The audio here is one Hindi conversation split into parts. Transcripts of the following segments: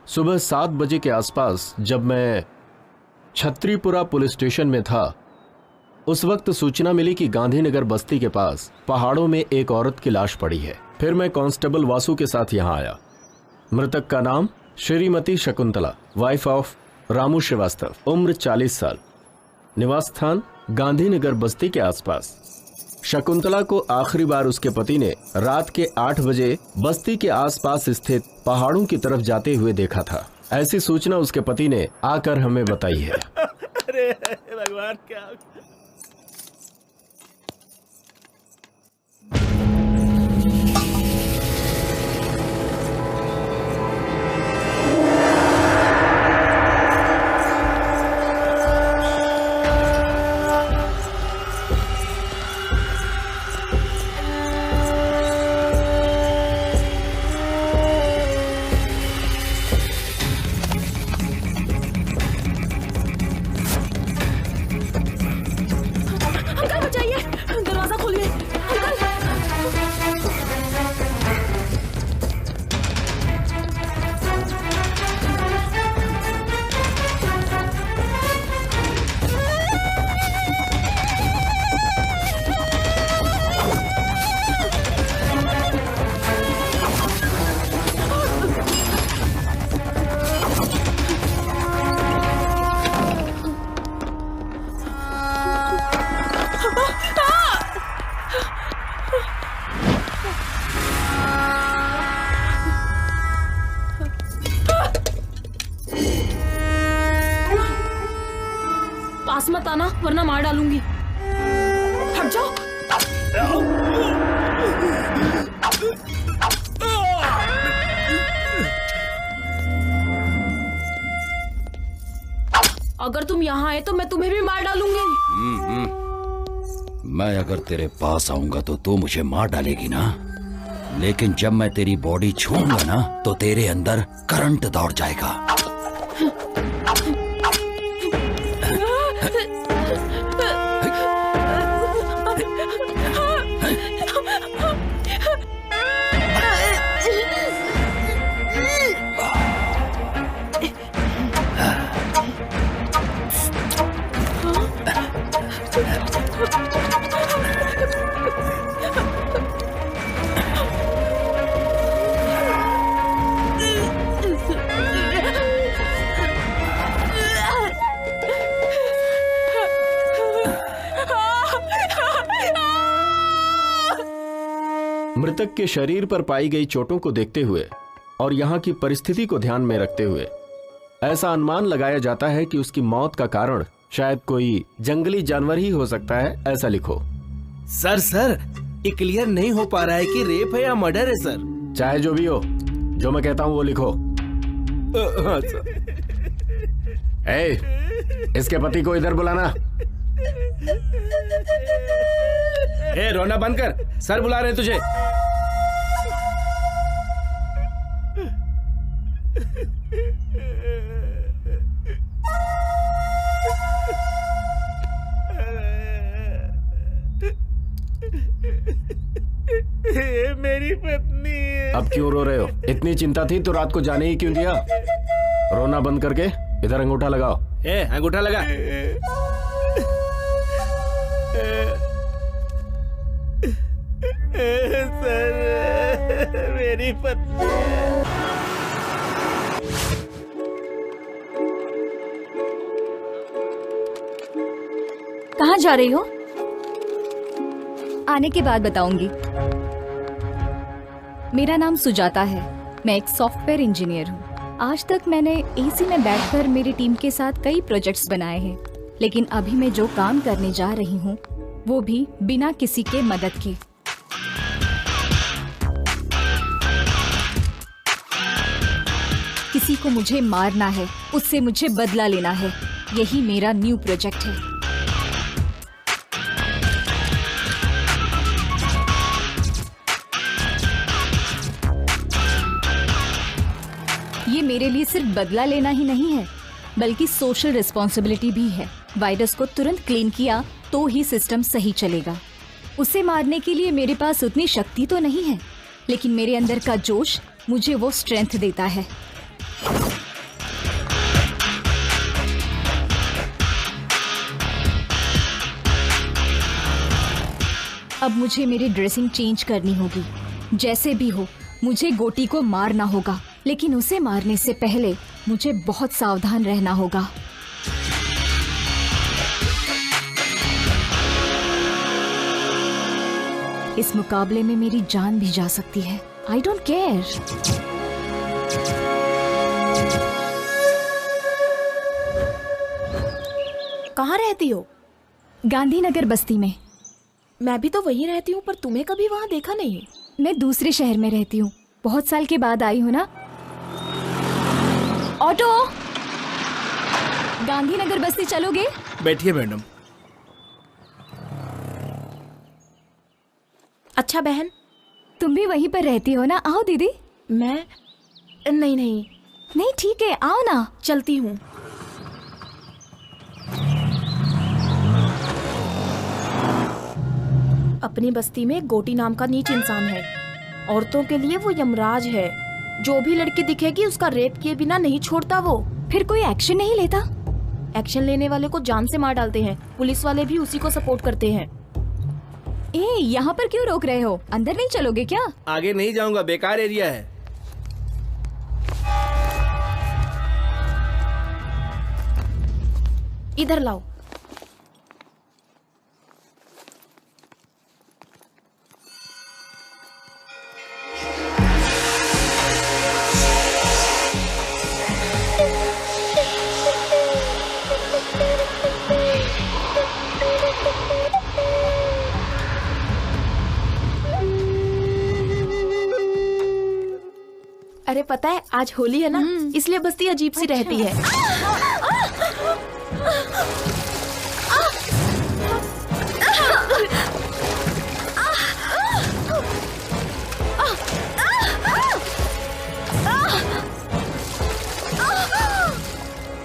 सुबह 7 बजे के आसपास जब मैं छत्रीपुरा पुलिस स्टेशन में था, उस वक्त सूचना मिली कि गांधीनगर बस्ती के पास पहाड़ों में एक औरत की लाश पड़ी है। फिर मैं कांस्टेबल वासु के साथ यहां आया। मृतक का नाम श्रीमती शकुंतला, वाइफ ऑफ रामू श्रीवास्तव, उम्र 40 साल, निवास स्थान गांधीनगर बस्ती के आसपास। शकुंतला को आखिरी बार उसके पति ने रात के 8 बजे बस्ती के आसपास स्थित पहाड़ों की तरफ जाते हुए देखा था। ऐसी सूचना उसके पति ने आकर हमें बताई है। अरे भगवान, क्या पास मत आना वरना मार डालूंगी। हट जाओ। अगर तुम यहाँ आए तो मैं तुम्हें भी मार डालूंगी। मैं अगर तेरे पास आऊंगा तो तू मुझे मार डालेगी ना, लेकिन जब मैं तेरी बॉडी छूऊंगा ना तो तेरे अंदर करंट दौड़ जाएगा। मृतक के शरीर पर पाई गई चोटों को देखते हुए और यहाँ की परिस्थिति को ध्यान में रखते हुए ऐसा अनुमान लगाया जाता है कि उसकी मौत का कारण शायद कोई जंगली जानवर ही हो सकता है। ऐसा लिखो। सर ये क्लियर नहीं हो पा रहा है कि रेप है या मर्डर है सर। चाहे जो भी हो, जो मैं कहता हूँ वो लिखो। हाँ सर। इसके पति को इधर बुलाना। रोना बंद कर, सर बुला रहे तुझे। ये मेरी पत्नी है। अब क्यों रो रहे हो? इतनी चिंता थी तो रात को जाने ही क्यों दिया? रोना बंद करके इधर अंगूठा लगाओ। अंगूठा लगा। सर मेरी पत्नी। कहाँ जा रही हो? आने के बाद बताऊंगी। मेरा नाम सुजाता है, मैं एक सॉफ्टवेयर इंजीनियर हूँ। आज तक मैंने एसी में बैठकर मेरी टीम के साथ कई प्रोजेक्ट्स बनाए हैं, लेकिन अभी मैं जो काम करने जा रही हूँ वो भी बिना किसी के मदद के। किसी को मुझे मारना है, उससे मुझे बदला लेना है। यही मेरा न्यू प्रोजेक्ट है। ये मेरे लिए सिर्फ बदला लेना ही नहीं है, बल्कि सोशल रिस्पॉन्सिबिलिटी भी है। वायरस को तुरंत क्लीन किया तो ही सिस्टम सही चलेगा। उसे मारने के लिए मेरे पास उतनी शक्ति तो नहीं है, लेकिन मेरे अंदर का जोश मुझे वो स्ट्रेंथ देता है। अब मुझे मेरी ड्रेसिंग चेंज करनी होगी। जैसे भी हो मुझे गोटी को मारना होगा, लेकिन उसे मारने से पहले मुझे बहुत सावधान रहना होगा। इस मुकाबले में मेरी जान भी जा सकती है। I don't care. कहाँ रहती हो? गांधीनगर बस्ती में। मैं भी तो वहीं रहती हूँ, पर तुम्हें कभी वहाँ देखा नहीं। मैं दूसरे शहर में रहती हूँ, बहुत साल के बाद आई हूँ ना। ऑटो, गांधीनगर बस्ती चलोगे? बैठिए मैडम। अच्छा बहन, तुम भी वहीं पर रहती हो ना? आओ दीदी। मैं नहीं नहीं नहीं ठीक है, आओ ना। चलती हूँ। अपनी बस्ती में गोटी नाम का नीच इंसान है। औरतों के लिए वो यमराज है। जो भी लड़की दिखेगी उसका रेप किए बिना नहीं छोड़ता वो। फिर कोई एक्शन नहीं लेता? एक्शन लेने वाले को जान से मार डालते हैं। पुलिस वाले भी उसी को सपोर्ट करते हैं। यहाँ पर क्यों रोक रहे हो? अंदर नहीं चलोगे क्या? आगे नहीं जाऊंगा, बेकार एरिया है। इधर लाओ। अरे पता है आज होली है ना, इसलिए बस्ती अजीब सी रहती है।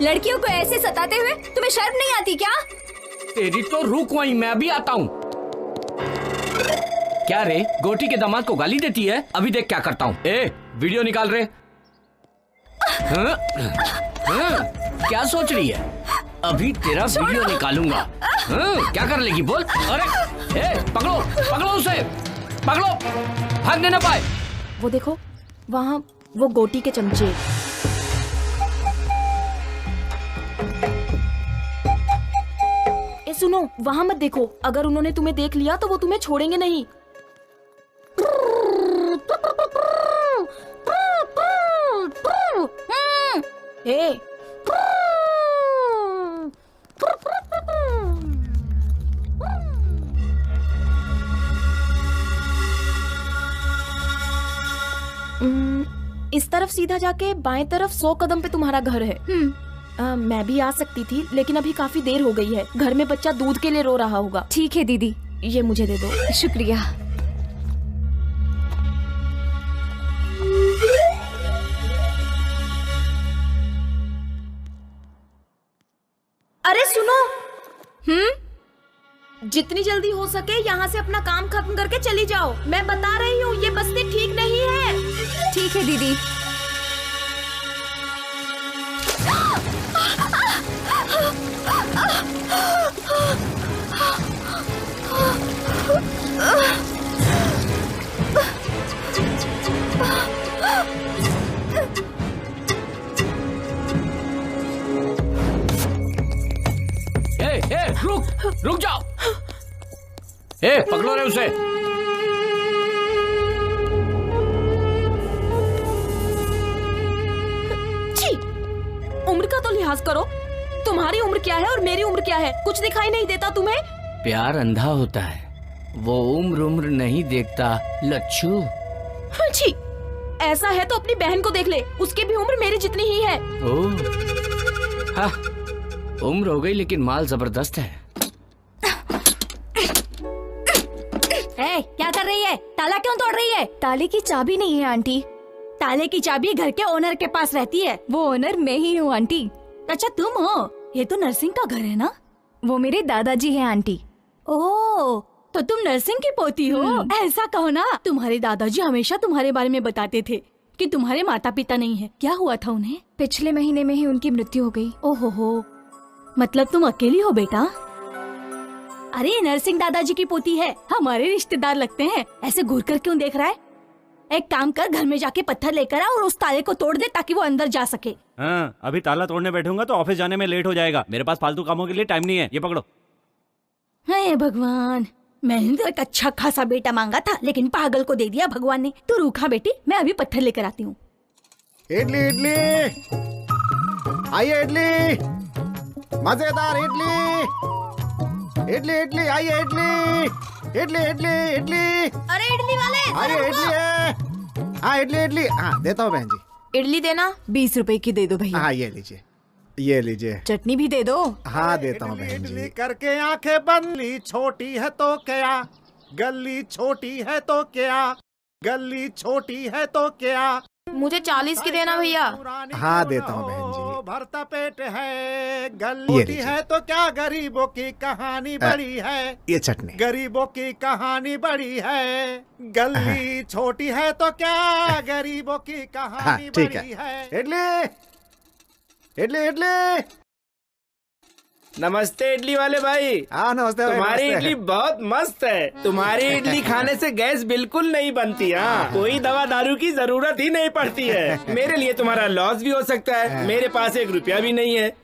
लड़कियों को ऐसे सताते हुए तुम्हें शर्म नहीं आती क्या? तेरी तो रुक वहीं, मैं अभी आता हूँ। क्या रे, गोटी के दामाद को गाली देती है? अभी देख क्या करता हूँ। ए, वीडियो निकाल रहे। हाँ? हाँ? क्या सोच रही है? अभी तेरा वीडियो निकालूंगा। हाँ? क्या कर लेगी बोल? अरे ए, पकड़ो पकड़ो उसे, पकड़ो, भागने ना पाए। वो देखो वहाँ वो गोटी के चमचे। ए सुनो, वहाँ मत देखो। अगर उन्होंने तुम्हें देख लिया तो वो तुम्हें छोड़ेंगे नहीं। ए, इस तरफ सीधा जाके बाएं तरफ 100 कदम पे तुम्हारा घर है। मैं भी आ सकती थी, लेकिन अभी काफी देर हो गई है। घर में बच्चा दूध के लिए रो रहा होगा। ठीक है दीदी। ये मुझे दे दो। शुक्रिया। अरे सुनो, जितनी जल्दी हो सके यहाँ से अपना काम खत्म करके चली जाओ। मैं बता रही हूँ ये बस्ती ठीक नहीं है। ठीक है दीदी। रुक जाओ। ए, पकड़ो रे उसे। छी, उम्र का तो लिहाज करो। तुम्हारी उम्र क्या है और मेरी उम्र क्या है? कुछ दिखाई नहीं देता तुम्हें? प्यार अंधा होता है, वो उम्र नहीं देखता लच्छू। छी, ऐसा है तो अपनी बहन को देख ले, उसकी भी उम्र मेरी जितनी ही है। ओह, हाँ, उम्र हो गई लेकिन माल जबरदस्त है। क्या कर रही है? ताला क्यों तोड़ रही है? ताले की चाबी नहीं है आंटी। ताले की चाबी घर के ओनर के पास रहती है। वो ओनर मैं ही हूँ आंटी। अच्छा तुम हो? ये तो नरसिंह का घर है ना? वो मेरे दादाजी हैं आंटी। ओह, तो तुम नरसिंह की पोती हो? ऐसा कहो ना। तुम्हारे दादाजी हमेशा तुम्हारे बारे में बताते थे कि तुम्हारे माता पिता नहीं है। क्या हुआ था उन्हें? पिछले महीने में ही उनकी मृत्यु हो गई। ओहो हो, मतलब तुम अकेली हो बेटा? अरे नरसिंह दादाजी की पोती है, हमारे रिश्तेदार लगते हैं। ऐसे घूर कर क्यों देख रहा है? एक काम कर, घर में जाके पत्थर लेकर आ और उस ताले को तोड़ दे ताकि वो अंदर जा सके। हाँ, अभी ताला तोड़ने बैठूंगा तो ऑफिस जाने में लेट हो जाएगा। मेरे पास फालतू कामों के लिए टाइम नहीं है। ये पकड़ो। हे भगवान, मैंने तो एक अच्छा खासा बेटा मांगा था, लेकिन पागल को दे दिया भगवान ने। तू रूखा बेटी, मैं अभी पत्थर लेकर आती हूँ। इडली इडली, आइए इडली, मजेदार इडली, इडली इडली, आइए इडली, इडली इडली इडली। अरे इडली वाले, आइए इडली है। हाँ इडली इडली, हाँ देता हूँ बहन जी। इडली देना। 20 रुपए की दे दो भैया। हाँ ये लीजिए, ये लीजिए। चटनी भी दे दो। हाँ देता हूँ बहन जी। करके आंखें बंद, छोटी है तो क्या, गली छोटी है तो क्या, गली छोटी है तो क्या। मुझे 40 की देना भैया। हाँ देता हूँ बहन जी। भरता पेट है, गली है तो क्या, गरीबों की कहानी बड़ी है। ये चटनी। गरीबों की कहानी बड़ी है, गली छोटी है तो क्या, गरीबों की कहानी बड़ी है। इडली इडली इडली। नमस्ते इडली वाले भाई। हाँ नमस्ते। तुम्हारी इडली बहुत मस्त है। तुम्हारी इडली खाने से गैस बिल्कुल नहीं बनती। हाँ, कोई दवा दारू की जरूरत ही नहीं पड़ती है। मेरे लिए तुम्हारा लॉस भी हो सकता है। मेरे पास 1 रुपया भी नहीं है।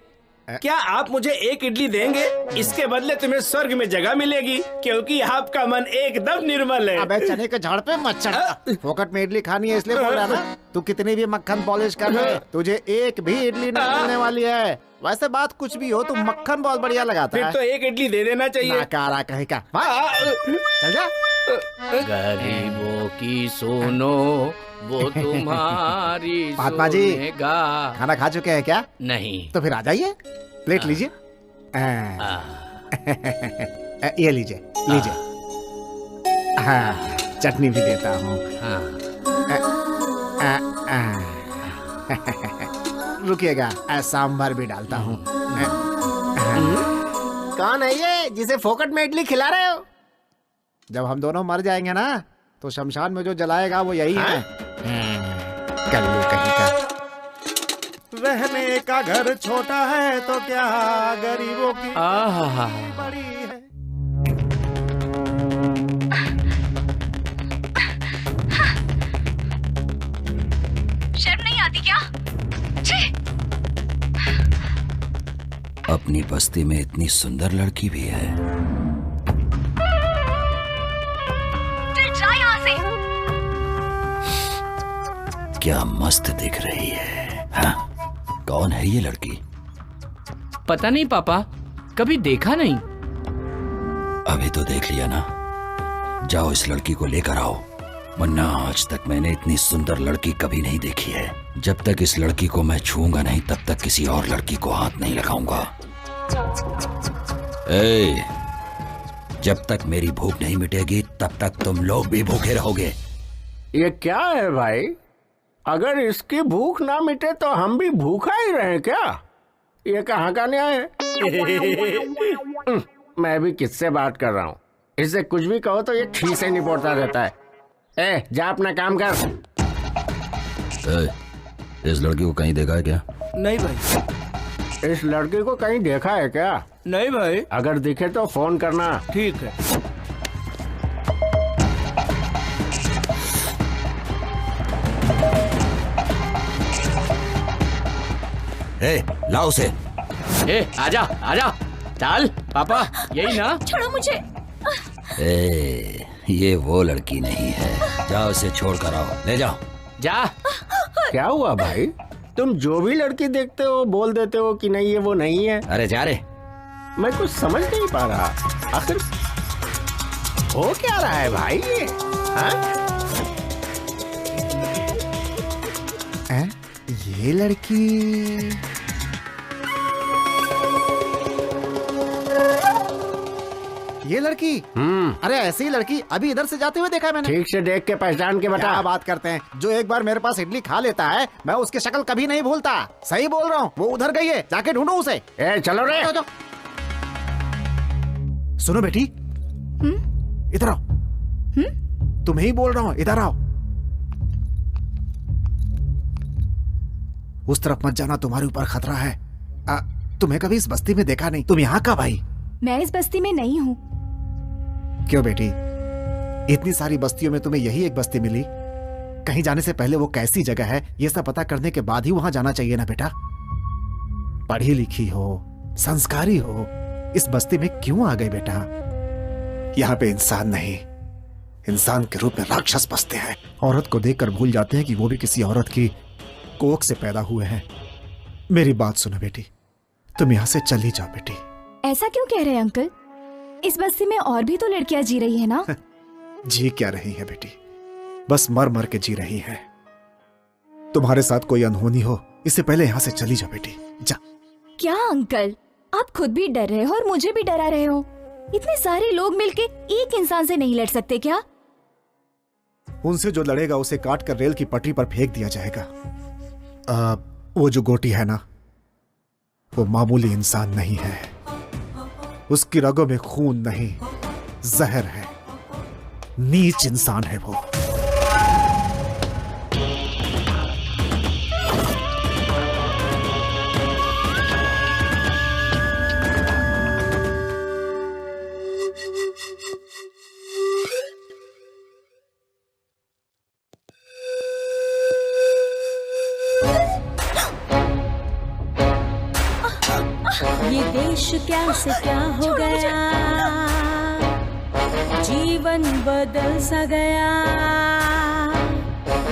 क्या आप मुझे 1 इडली देंगे? इसके बदले तुम्हें स्वर्ग में जगह मिलेगी, क्योंकि आपका मन एकदम निर्मल है। अबे चने के झाड़ पे मत चढ़। फोकट में इडली खानी है इसलिए बोल रहा ना। तू कितनी भी मक्खन पॉलिश कर ले, तुझे एक भी इडली नहीं मिलने वाली है। वैसे बात कुछ भी हो, तू मक्खन बहुत बढ़िया लगाता है। फिर तो 1 इडली दे देना चाहिए। नाकारा कहीं का। चल जा। गरीबों की सुनो, वो तुम्हारी महात्मा जी, सुनेगा। खाना खा चुके हैं क्या? नहीं। तो फिर आ जाइए, प्लेट लीजिए। ये लीजिए लीजिए। हाँ, चटनी भी देता हूँ। रुकिएगा, सांभर भी डालता हूँ। कौन है ये जिसे फोकट में इडली खिला रहे हो? जब हम दोनों मर जाएंगे ना, तो शमशान में जो जलाएगा वो यही है। कल्लू कहीं का। रहने का घर छोटा है तो क्या, गरीबों की बड़ी है। शर्म नहीं आती क्या? अपनी बस्ती में इतनी सुंदर लड़की भी है। जा यहाँ से। क्या मस्त दिख रही है। हाँ? कौन है ये लड़की? पता नहीं पापा, कभी देखा नहीं। अभी तो देख लिया ना। जाओ इस लड़की को लेकर आओ, वरना आज तक मैंने इतनी सुंदर लड़की कभी नहीं देखी है। जब तक इस लड़की को मैं छूऊंगा नहीं, तब तक किसी और लड़की को हाथ नहीं लगाऊंगा। ए, जब तक मेरी भूख नहीं मिटेगी तब तक तुम लोग भी भूखे रहोगे। ये क्या है भाई? अगर इसकी भूख ना मिटे तो हम भी भूखा ही रहे क्या? ये कहाँ का न्याय है? मैं भी किससे बात कर रहा हूँ? इससे कुछ भी कहो तो ये ठीक से निपटता रहता है। ए, जा अपना काम कर। इस लड़की को कहीं देखा है क्या? नहीं भाई। इस लड़की को कहीं देखा है क्या? नहीं भाई। अगर दिखे तो फोन करना। ठीक है। ए, लाओ उसे। ए, आजा आजा, चल पापा, यही ना। छोड़ो मुझे। ए, ये वो लड़की नहीं है। जाओ उसे छोड़ कर आओ, ले जाओ। जा। क्या हुआ भाई? तुम जो भी लड़की देखते हो बोल देते हो कि नहीं ये वो नहीं है। अरे जा रे। मैं कुछ समझ नहीं पा रहा, आखिर हो क्या रहा है भाई ये? ये लड़की ये लड़की अरे ऐसी ही लड़की अभी इधर से जाते हुए देखा है मैंने। ठीक से देख के पहचान के बता। क्या बात करते हैं? जो एक बार मेरे पास इडली खा लेता है, मैं उसकी शक्ल कभी नहीं भूलता। सही बोल रहा हूँ, वो उधर गई है, जाके ढूंढो उसे। ए, चलो रे। जाओ। सुनो बेटी, इधर आओ। तुम्हें ही बोल रहा हूँ, इधर आओ। उस तरफ मत जाना, तुम्हारे ऊपर खतरा है। तुम्हें कभी इस बस्ती में देखा नहीं। तुम यहाँ का भाई? मैं इस बस्ती में नहीं हूँ, क्यों बेटी, इतनी सारी बस्तियों में तुम्हें यही एक बस्ती मिली? कहीं जाने से पहले वो कैसी जगह है ये सब पता करने के बाद ही वहां जाना चाहिए ना बेटा। पढ़ी लिखी हो, संस्कारी हो, इस बस्ती में क्यों आ गए बेटा? यहाँ पे इंसान नहीं, इंसान के रूप में राक्षस बसते हैं। औरत को देखकर भूल जाते हैं कि वो भी किसी औरत की कोख से पैदा हुए हैं। मेरी बात सुनो बेटी, तुम यहाँ से चली जाओ बेटी। ऐसा क्यों कह रहे हैं अंकल? इस बस्ती में और भी तो लड़कियां जी रही है ना? जी क्या रही है बेटी, बस मर मर के जी रही है। तुम्हारे साथ कोई अनहोनी हो इससे पहले यहाँ से चली जाओ बेटी, जा। क्या अंकल, आप खुद भी डर रहे हो और मुझे भी डरा रहे हो। इतने सारे लोग मिलके एक इंसान से नहीं लड़ सकते क्या? उनसे जो लड़ेगा उसे काट कर रेल की पटरी पर फेंक दिया जाएगा। वो जो गोटी है ना, वो मामूली इंसान नहीं है। उसकी रगों में खून नहीं, जहर है। नीच इंसान है वो। ये देश क्या से क्या हो गया, जीवन बदल सा गया।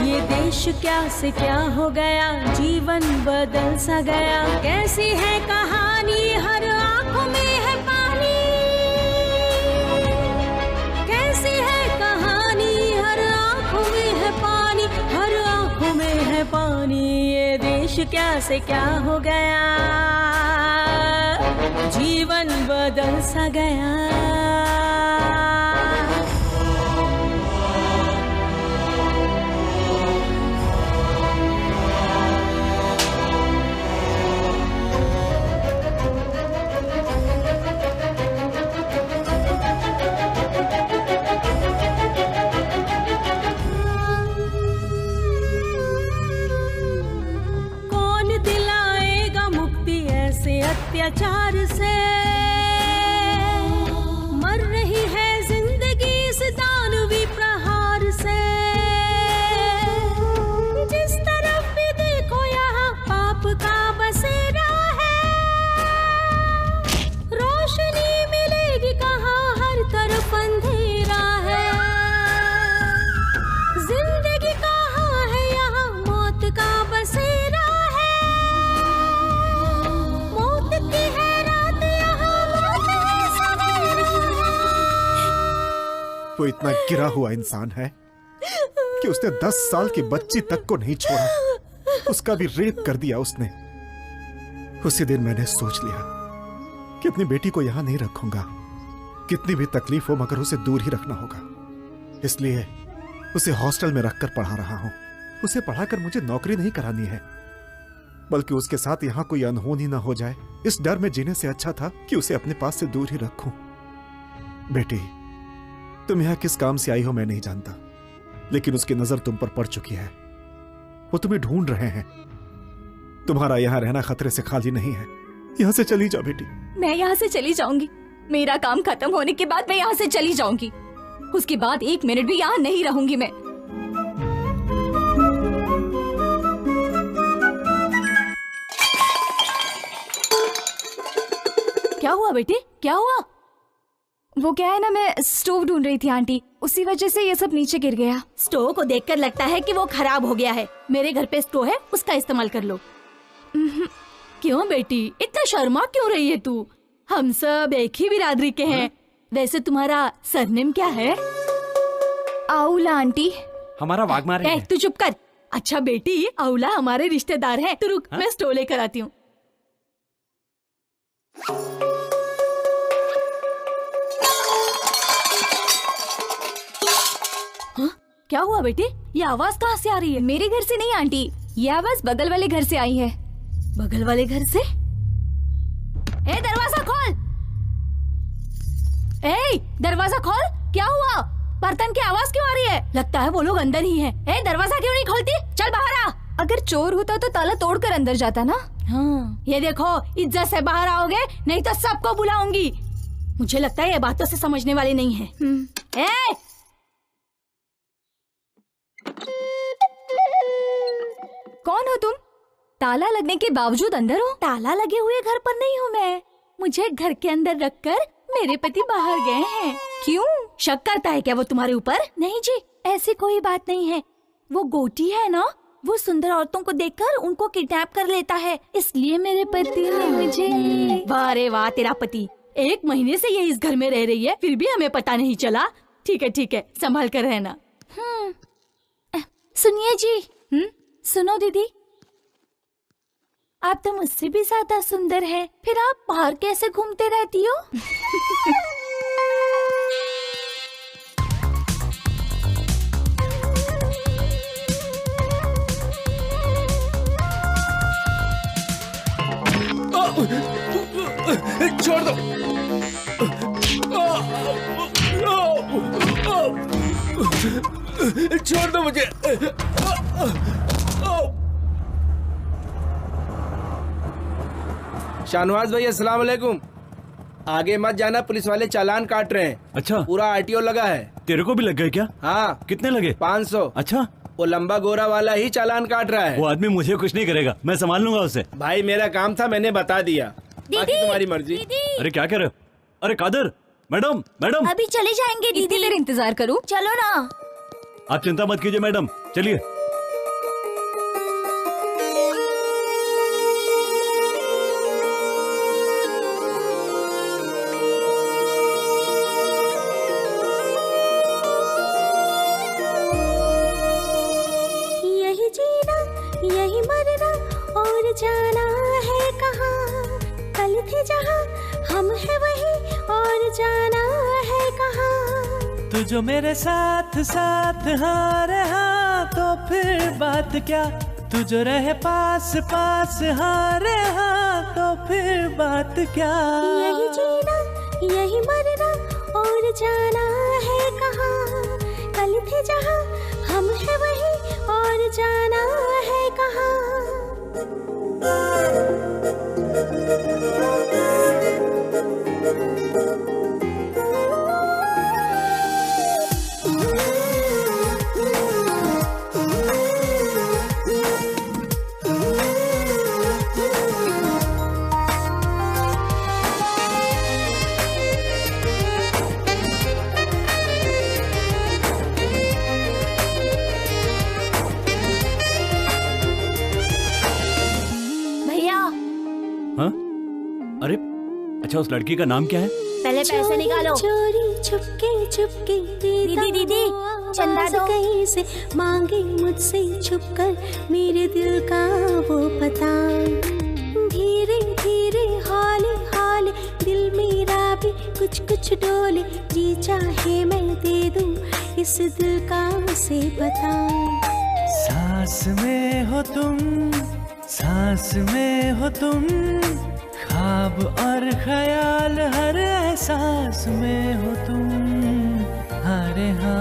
ये देश क्या से क्या हो गया, जीवन बदल सा गया। कैसी है कहानी, हर आंखों में है पानी। कैसी है कहानी, हर आंखों में है पानी, हर आंखों में है पानी। ये देश क्या से क्या हो गया, जीवन बदल सा गया। कौन दिलाएगा मुक्ति ऐसे अत्याचार से? मर रही है जिंदगी इस दानवी प्रहार से। जिस तरफ भी देखो यहाँ पाप का बसेरा है। रोशनी मिलेगी कहाँ, हर तरफ अंधेरा है। जिंदगी कहाँ है यहाँ, मौत का बसेरा है। मौत की है रात यहाँ, मौत है सवेरा। वो इतना गिरा हुआ इंसान है कि उसने 10 साल की बच्ची तक को नहीं छोड़ा। उसका भी रेप कर दिया उसने। उसी दिन मैंने सोच लिया कि अपनी बेटी को यहां नहीं रखूंगा। कितनी भी तकलीफ हो मगर उसे दूर ही रखना होगा। इसलिए उसे हॉस्टल में रखकर पढ़ा रहा हूं। उसे पढ़ाकर मुझे नौकरी नहीं करानी है, बल्कि उसके साथ यहां कोई अनहोनी ना हो जाए, इस डर में जीने से अच्छा था कि उसे अपने पास से दूर ही रखूं। बेटी, तुम यहां किस काम से आई हो मैं नहीं जानता, लेकिन उसकी नजर तुम पर पड़ चुकी है। वो तुम्हें ढूंढ रहे हैं। तुम्हारा यहां रहना खतरे से खाली नहीं है। यहां से चली जाओ बेटी। मैं यहाँ से चली जाऊंगी। मेरा काम खत्म होने के बाद मैं यहाँ से चली जाऊंगी। उसके बाद 1 मिनट भी यहाँ नहीं रहूंगी मैं। क्या हुआ बेटे, क्या हुआ? वो क्या है ना, मैं स्टोव ढूंढ रही थी आंटी, उसी वजह से ये सब नीचे गिर गया। स्टोव को देखकर लगता है कि वो खराब हो गया है। मेरे घर पे स्टोव है, उसका इस्तेमाल कर लो। क्यों बेटी, इतना शर्मा क्यों रही है तू? हम सब एक ही बिरादरी के हैं। वैसे तुम्हारा सरनेम क्या है? आउला आंटी। हमारा वाघमारे है। तू चुप कर। अच्छा बेटी, आउला हमारे रिश्तेदार हैं। तू रुक, मैं स्टोव लेकर आती हूँ। क्या हुआ बेटे, ये आवाज कहाँ से आ रही है? मेरे घर से नहीं आंटी, ये आवाज बगल वाले घर से आई है। बगल वाले घर से? ए दरवाजा खोल। ए दरवाजा खोल। क्या हुआ? बर्तन की आवाज क्यों आ रही है? लगता है वो लोग अंदर ही हैं। ए दरवाजा क्यों नहीं खोलती? चल बाहर आ। अगर चोर होता तो ताला तोड़कर अंदर जाता ना। हाँ, ये देखो, इज्जत से बाहर आओगे नहीं तो सबको बुलाऊंगी। मुझे लगता है ये बातों से समझने वाले नहीं है। कौन हो तुम? ताला लगने के बावजूद अंदर हो? ताला लगे हुए घर पर नहीं हूँ मैं। मुझे घर के अंदर रखकर मेरे पति बाहर गए हैं। क्यों? शक करता है क्या वो तुम्हारे ऊपर? नहीं जी, ऐसी कोई बात नहीं है। वो गोटी है ना, वो सुंदर औरतों को देखकर उनको किडनैप कर लेता है, इसलिए मेरे पति ने मुझे। वाह रे वाह, तेरा पति 1 महीने से ये इस घर में रह रही है, फिर भी हमें पता नहीं चला। ठीक है, संभाल कर रहना। सुनिए जी। सुनो दीदी, आप तो मुझसे भी ज्यादा सुंदर हैं, फिर आप बाहर कैसे घूमते रहती हो? छोड़ दो। छोड़ दो मुझे। शाहनवाज भाई, अस्सलाम वालेकुम। आगे मत जाना, पुलिस वाले चालान काट रहे हैं। अच्छा, पूरा आरटीओ लगा है। तेरे को भी लग गए क्या? हाँ। कितने लगे? 500। अच्छा, वो लंबा गोरा वाला ही चालान काट रहा है। वो आदमी मुझे कुछ नहीं करेगा, मैं संभाल लूंगा उसे। भाई मेरा काम था, मैंने बता दिया, बाकी तुम्हारी मर्जी। अरे क्या कह रहे हो? अरे कादर, मैडम मैडम। अभी चले जाएंगे दीदी। इतनी देर इंतजार करूं? चलो ना। आप चिंता मत कीजिए मैडम, चलिए। यही जीना यही मरना और जाना है कहाँ, कल थे जहाँ हम है वही और जाना है कहाँ। तू जो मेरे साथ साथ हाँ रहा तो फिर बात क्या, तू जो रहे पास पास हाँ रहा तो फिर बात क्या। यही जीना यही मरना और जाना है कहाँ, कल थे जहाँ हम है वही और जाना है कहाँ। अरे अच्छा, उस लड़की का नाम क्या है? पहले पैसे निकालो। चोरी चुपके चुपके दीदी चंदा दो। कहीं से मांगे मुझसे छुपकर मेरे दिल का वो पता। धीरे धीरे हौले हौले दिल मेरा भी कुछ कुछ डोले, जी चाहे मैं दे दूं इस दिल का उसे बता। सांस में हो तुम, सांस में हो तुम, ख्वाब और ख्याल हर एहसास में हो तुम। अरे हाँ,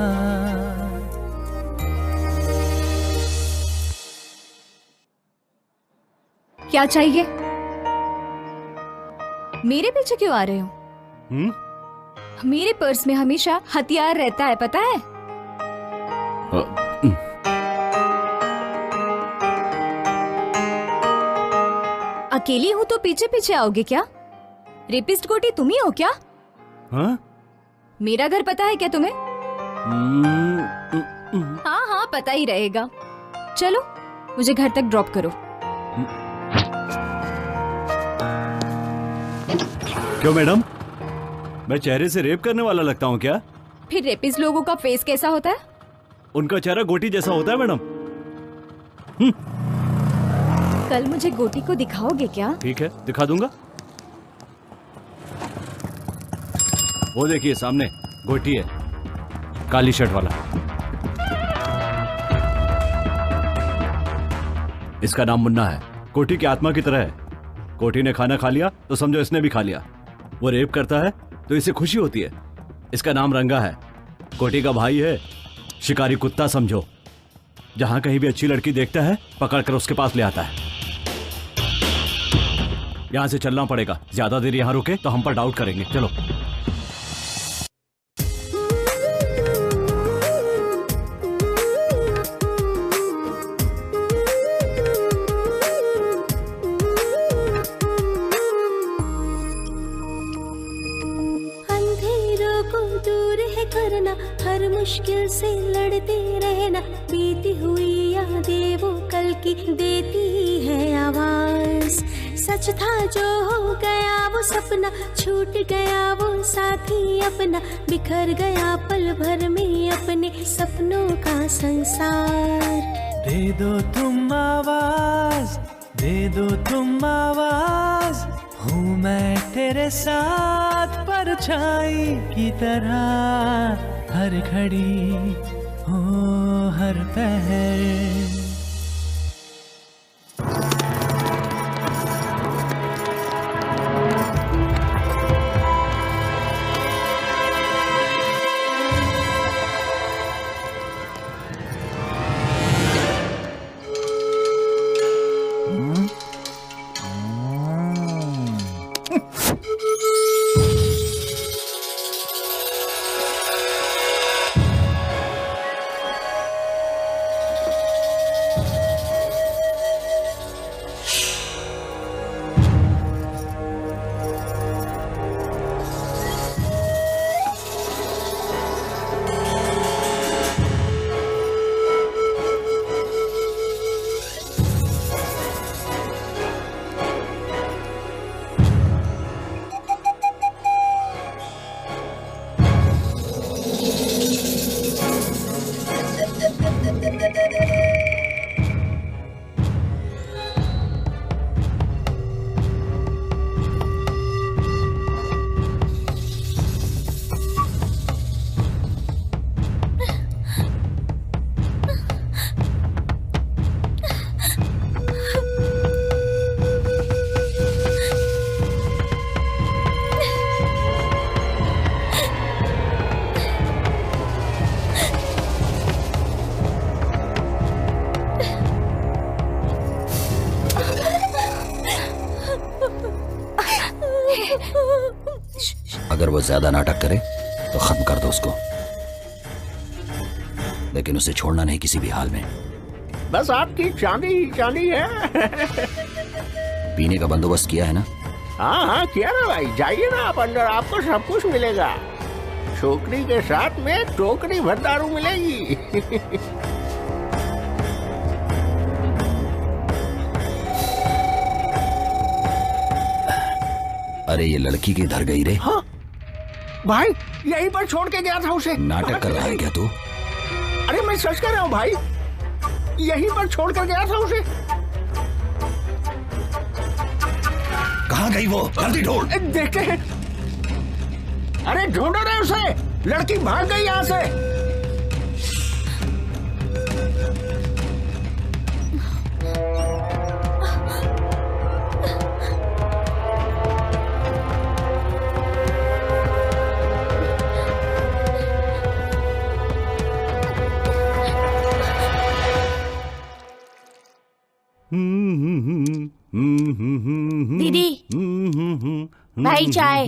क्या चाहिए? मेरे पीछे क्यों आ रहे हो? मेरे पर्स में हमेशा हथियार रहता है, पता है? अकेली हूँ तो पीछे पीछे आओगे क्या? रेपिस्ट गोटी तुम ही हो क्या? हाँ? मेरा घर पता है क्या तुम्हें? हाँ हाँ पता ही रहेगा। चलो मुझे घर तक ड्रॉप करो। क्यों मैडम, मैं चेहरे से रेप करने वाला लगता हूँ क्या? फिर रेपिस्ट लोगों का फेस कैसा होता है? उनका चेहरा गोटी जैसा होता है मैडम। कल मुझे गोटी को दिखाओगे क्या? ठीक है, दिखा दूंगा। वो देखिए सामने गोटी है, काली शर्ट वाला। इसका नाम मुन्ना है, कोठी की आत्मा की तरह है। कोठी ने खाना खा लिया तो समझो इसने भी खा लिया। वो रेप करता है तो इसे खुशी होती है। इसका नाम रंगा है, कोठी का भाई है, शिकारी कुत्ता समझो। जहां कहीं भी अच्छी लड़की देखता है पकड़कर उसके पास ले आता है। यहां से चलना पड़ेगा, ज्यादा देर यहां रुके तो हम पर डाउट करेंगे। चलो। मुश्किल से लड़ते रहना, बीती हुई यादें वो कल की देती है आवाज। सच था जो हो गया वो सपना, छूट गया वो साथी अपना, बिखर गया पल भर में अपने सपनों का संसार। दे दो तुम आवाज, दे दो तुम आवाज, हूँ मैं तेरे साथ परछाई की तरह, हर घड़ी हो हर पहर। अगर वो ज्यादा नाटक करे तो खत्म कर दो उसको, लेकिन उसे छोड़ना नहीं किसी भी हाल में। बस आपकी चांदी ही चांदी है। पीने का बंदोबस्त किया है ना? हाँ हाँ किया ना भाई, जाइए ना आप अंदर, आपको सब कुछ मिलेगा। छोकरी के साथ में टोकरी भर दारू मिलेगी। अरे ये लड़की किधर गई रे? हाँ? भाई यहीं पर छोड़ के गया था उसे। नाटक कर रहा है क्या तू? अरे मैं सच कह रहा हूँ भाई, यहीं पर छोड़ कर गया था उसे। कहाँ गई वो? जल्दी ढूंढ। देखते हैं। अरे ढूंढो रे उसे, लड़की भाग गई यहाँ से। दीदी, भाई चाय।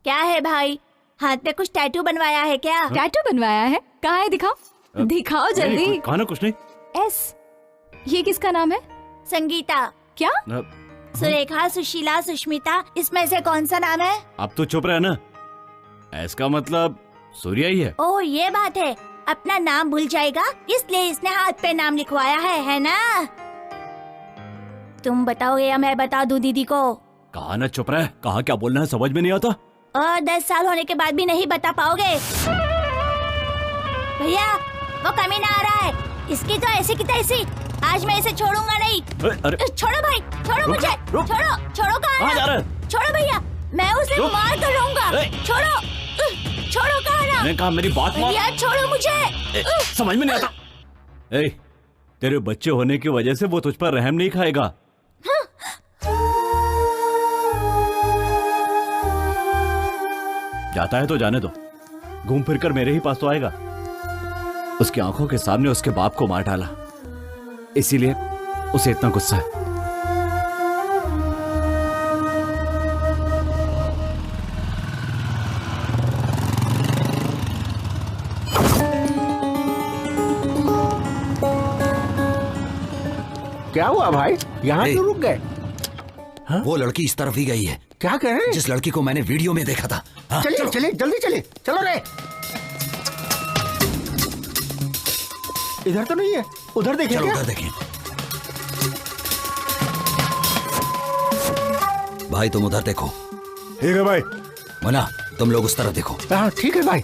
क्या है भाई, हाथ पे कुछ टैटू बनवाया है क्या? टैटू बनवाया है? कहाँ है, दिखाओ दिखाओ जल्दी। कहा ना कुछ नहीं। एस, ये किसका नाम है? संगीता। क्या? सुरेखा, सुशीला, सुष्मिता, इसमें से कौन सा नाम है? अब तो चुप रहे ना, एस का मतलब सूर्या ही है। ओह ये बात है, अपना नाम भूल जाएगा इसलिए इसने हाथ पे नाम लिखवाया है ना? तुम बताओगे या मैं बता दूं दीदी को? कहा ना चुप रहे, कहा क्या बोलना है समझ में नहीं आता। और 10 साल होने के बाद भी नहीं बता पाओगे? भैया वो कमीना आ रहा है, इसकी तो ऐसी की तैसी, आज मैं इसे छोड़ूंगा नहीं। अरे छोड़ो भाई, छोड़ो मुझे, छोड़ो छोड़ो। कहाँ जा रहा है? छोड़ो भैया, मैं उसे मार कर रहूंगा। छोड़ो छोड़ो, कहाँ ना? मैंने कहा मेरी बात मान। भैया छोड़ो मुझे। समझ में नहीं आता। ए, तेरे बच्चे होने की वजह से वो तुझ पर रहम नहीं खाएगा। जाता है तो जाने दो, घूम फिर कर मेरे ही पास तो आएगा। उसकी आंखों के सामने उसके बाप को मार डाला, इसीलिए उसे इतना गुस्सा है। क्या हुआ भाई, यहाँ क्यों रुक गए? वो लड़की इस तरफ ही गई है। क्या कह रहे हैं? जिस लड़की को मैंने वीडियो में देखा था। हाँ? चलिए चलिए जल्दी चलिए, चलो रे। इधर तो नहीं है, उधर देखिए। चलो उधर देखें। भाई तुम उधर देखो। ठीक है भाई। मुन्ना तुम लोग उस तरफ देखो। हाँ ठीक है भाई।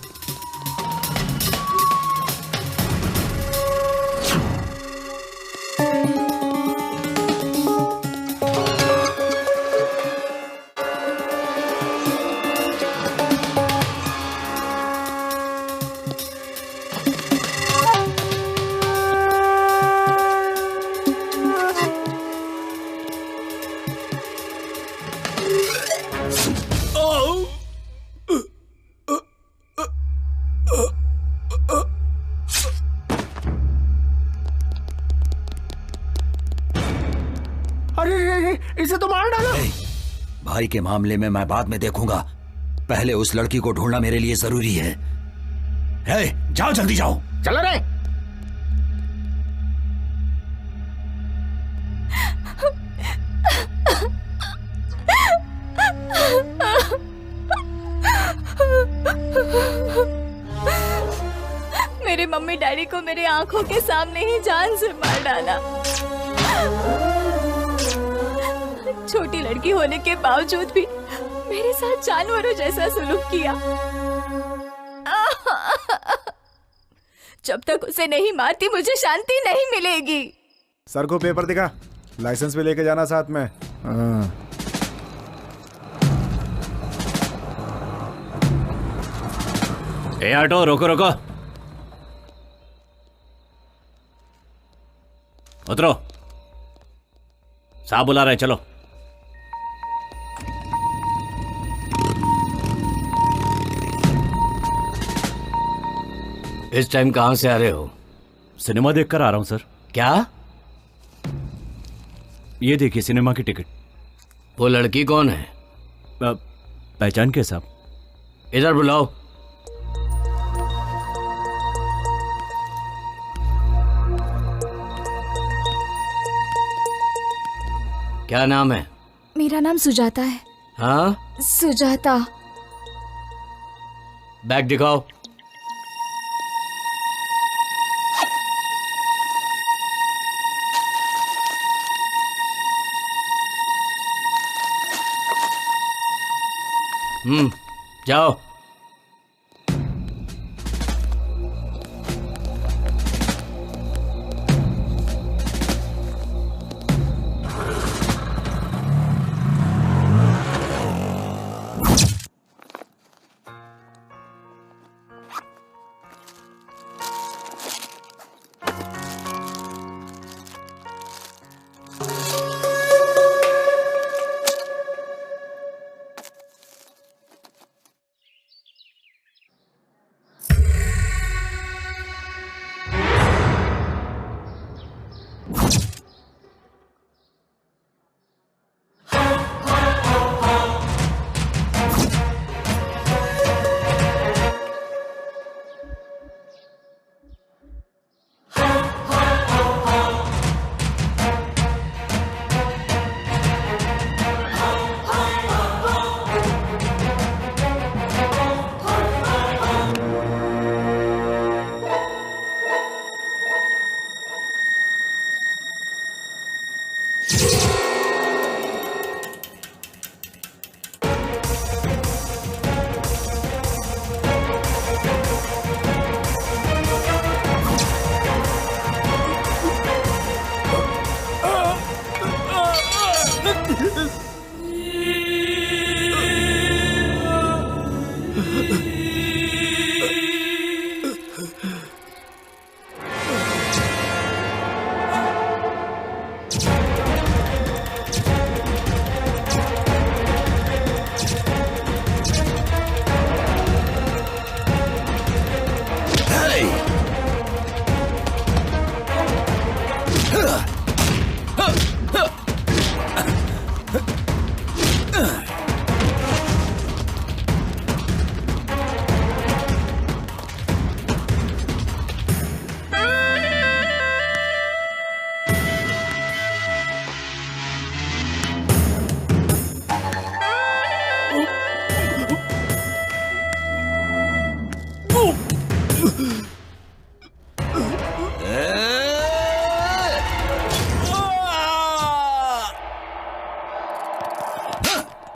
इसे तो मार डालो। भाई के मामले में मैं बाद में देखूंगा, पहले उस लड़की को ढूंढना मेरे लिए जरूरी है। जाओ जल्दी जाओ। चलो रे। मेरे मम्मी डैडी को मेरे आंखों के सामने ही जान से मार डाला। छोटी लड़की होने के बावजूद भी मेरे साथ जानवरों जैसा सलूक किया। जब तक उसे नहीं मारती मुझे शांति नहीं मिलेगी। सर को पेपर दिखा, लाइसेंस भी लेके जाना साथ में। ए ऑटो रोको रोको, उतरो। साहब बुला रहे, चलो। इस टाइम कहां से आ रहे हो? सिनेमा देखकर आ रहा हूं सर। क्या? ये देखिए सिनेमा की टिकट। वो लड़की कौन है? पहचान के साहब? इधर बुलाओ। क्या नाम है? मेरा नाम सुजाता है। हाँ? सुजाता। बैग दिखाओ। जाओ।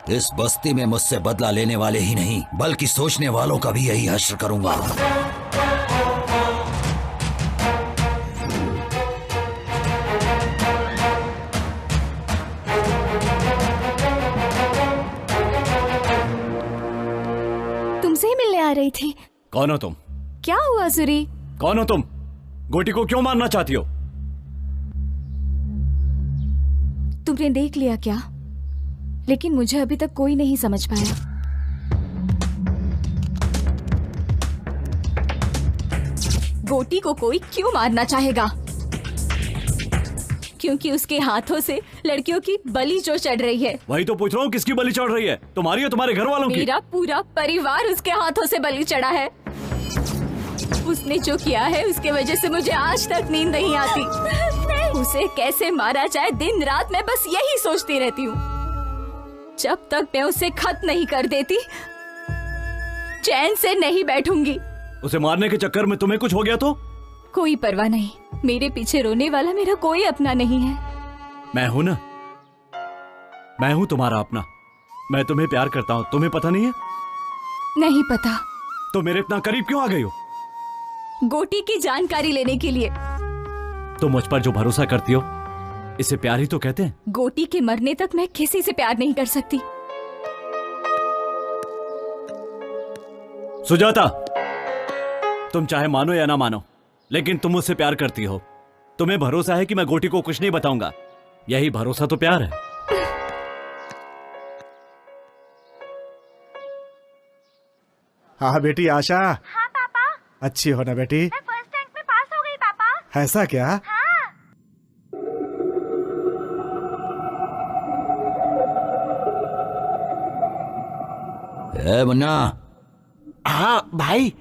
इस बस्ती में मुझसे बदला लेने वाले ही नहीं बल्कि सोचने वालों का भी यही हश्र करूंगा। तुमसे ही मिलने आ रही थी। कौन हो तुम? क्या हुआ सूरी? कौन हो तुम? गोटी को क्यों मारना चाहती हो? तुमने देख लिया क्या? लेकिन मुझे अभी तक कोई नहीं समझ पाया। गोटी को कोई क्यों मारना चाहेगा? क्योंकि उसके हाथों से लड़कियों की बलि जो चढ़ रही है। वही तो पूछ रहा हूँ, किसकी बलि चढ़ रही है? तुम्हारी या तुम्हारे घर वालों की? मेरा पूरा परिवार उसके हाथों से बलि चढ़ा है। उसने जो किया है उसके वजह से मुझे आज तक नींद नहीं आती। उसे कैसे मारा जाए दिन रात मैं बस यही सोचती रहती हूँ। जब तक मैं उसे खत्म नहीं कर देती चैन से नहीं बैठूंगी। उसे मारने के चक्कर में तुम्हें कुछ हो गया तो? कोई परवाह नहीं, मेरे पीछे रोने वाला मेरा कोई अपना नहीं है। मैं हूं ना, मैं हूं तुम्हारा अपना। मैं तुम्हें प्यार करता हूं, तुम्हें पता नहीं है? नहीं पता। तो मेरे इतना करीब क्यों आ गई हो? गोटी की जानकारी लेने के लिए। तुम मुझ पर जो भरोसा करती हो इसे प्यार ही तो कहते हैं। गोटी के मरने तक मैं किसी से प्यार नहीं कर सकती। सुजाता, तुम चाहे मानो या ना मानो, लेकिन तुम मुझसे प्यार करती हो। तुम्हें भरोसा है कि मैं गोटी को कुछ नहीं बताऊंगा। यही भरोसा तो प्यार है। हाँ बेटी आशा। हाँ पापा। अच्छी हो ना बेटी? मैं फर्स्ट रैंक में पास हो गई पापा। ऐसा क्या? हाँ। ए मुन्ना। हाँ भाई।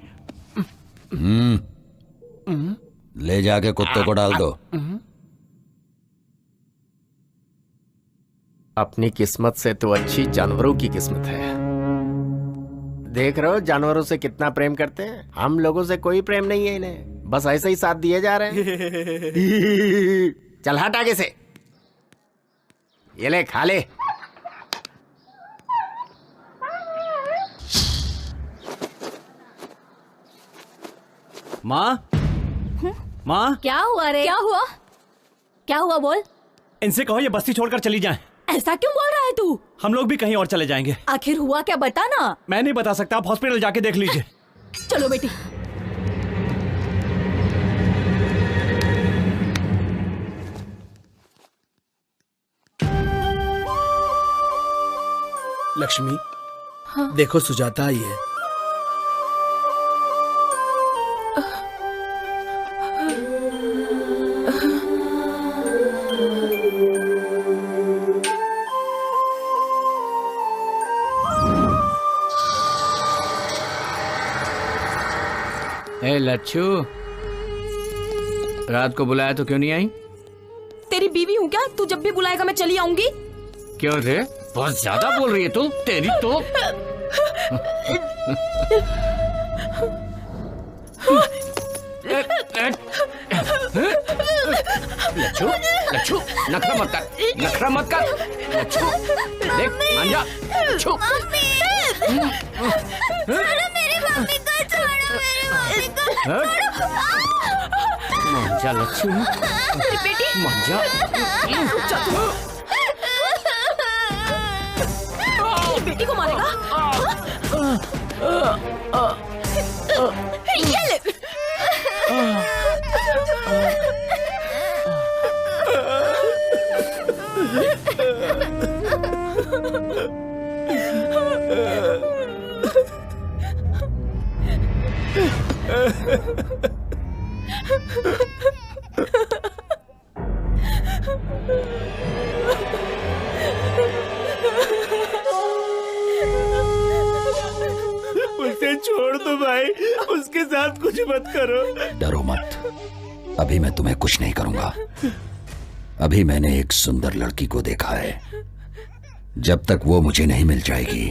ले जाके कुत्तों को डाल दो। अपनी किस्मत से तो अच्छी जानवरों की किस्मत है। देख रहे हो जानवरों से कितना प्रेम करते हैं। हम लोगों से कोई प्रेम नहीं है इन्हें, बस ऐसे ही साथ दिए जा रहे हैं। चल हट आगे से। ये ले खा ले। माँ, माँ। क्या हुआ रे? क्या हुआ? क्या हुआ बोल? इनसे कहो ये बस्ती छोड़कर चली जाएं। ऐसा क्यों बोल रहा है तू? हम लोग भी कहीं और चले जाएंगे। आखिर हुआ क्या बता ना। मैं नहीं बता सकता, आप हॉस्पिटल जाके देख लीजिए। चलो बेटी। लक्ष्मी, हाँ? देखो सुजाता आई है। ए लच्छू, रात को बुलाया तो क्यों नहीं आई? तेरी बीवी हूँ क्या? तू जब भी बुलाएगा मैं चली आऊंगी। क्यों रे, बहुत ज्यादा बोल रही है तू। तेरी तो लच्छू, लच्छू नखरा मत कर, नखरा मत कर। लच्छू देख मान जा। लच्छू मेरी मम्मी को छोड़ो, मेरी मम्मी को छोड़ो। मान जा लच्छू, बेटी मान जा। बेटी को मारेगा? ये ले। उसे छोड़ दो भाई, उसके साथ कुछ मत करो। डरो मत, अभी मैं तुम्हें कुछ नहीं करूंगा। अभी मैंने एक सुंदर लड़की को देखा है। जब तक वो मुझे नहीं मिल जाएगी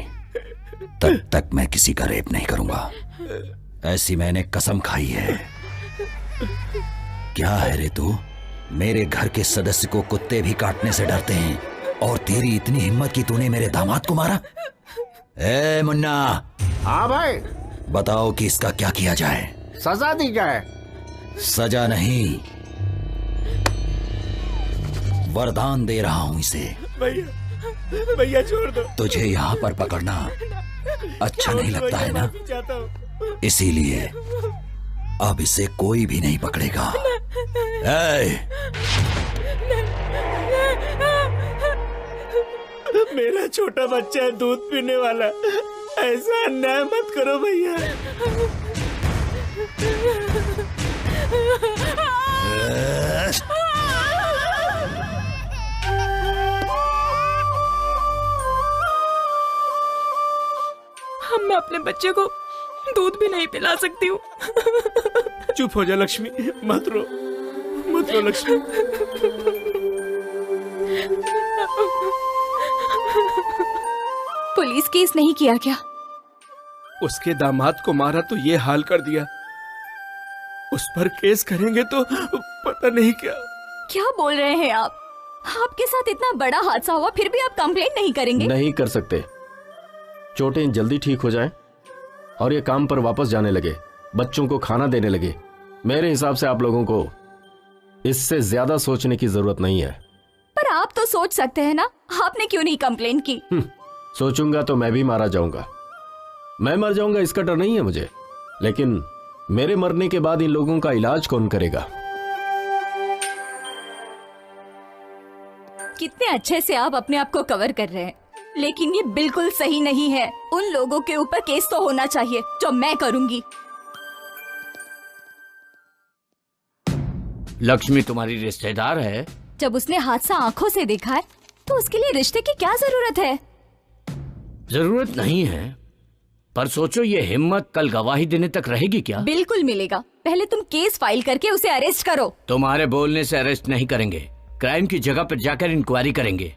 तब तक मैं किसी का रेप नहीं करूंगा। ऐसी मैंने कसम खाई है। क्या है रे तू? मेरे घर के सदस्य को कुत्ते भी काटने से डरते हैं और तेरी इतनी हिम्मत कि तूने मेरे दामाद को मारा? ए मुन्ना। हाँ भाई। बताओ कि इसका क्या किया जाए? सजा दी जाए। सजा नहीं, वरदान दे रहा हूं इसे। भैया भैया छोड़ दो। तुझे यहाँ पर पकड़ना अच्छा नहीं लगता है ना, इसीलिए अब इसे कोई भी नहीं पकड़ेगा। मेरा छोटा बच्चा है, दूध पीने वाला, ऐसा अन्याय मत करो भैया। मैं अपने बच्चे को दूध भी नहीं पिला सकती हूँ। चुप हो जा लक्ष्मी, मत रो लक्ष्मी। पुलिस केस नहीं किया क्या? उसके दामाद को मारा तो ये हाल कर दिया, उस पर केस करेंगे तो पता नहीं क्या। क्या बोल रहे हैं आप? आपके साथ इतना बड़ा हादसा हुआ फिर भी आप कंप्लेंट नहीं करेंगे? नहीं कर सकते। चोटें जल्दी ठीक हो जाएं और ये काम पर वापस जाने लगे, बच्चों को खाना देने लगे। मेरे हिसाब से आप लोगों को इससे ज्यादा सोचने की जरूरत नहीं है। पर आप तो सोच सकते हैं ना, आपने क्यों नहीं कंप्लेंट की? सोचूंगा तो मैं भी मारा जाऊंगा। मैं मर जाऊंगा इसका डर नहीं है मुझे, लेकिन मेरे मरने के बाद इन लोगों का इलाज कौन करेगा? कितने अच्छे से आप अपने आप को कवर कर रहे हैं, लेकिन ये बिल्कुल सही नहीं है। उन लोगों के ऊपर केस तो होना चाहिए जो मैं करूंगी। लक्ष्मी तुम्हारी रिश्तेदार है। जब उसने हादसा आंखों से देखा है तो उसके लिए रिश्ते की क्या जरूरत है? जरूरत नहीं है, पर सोचो ये हिम्मत कल गवाही देने तक रहेगी क्या? बिल्कुल मिलेगा। पहले तुम केस फाइल करके उसे अरेस्ट करो। तुम्हारे बोलने से अरेस्ट नहीं करेंगे, क्राइम की जगह पर जाकर इंक्वायरी करेंगे।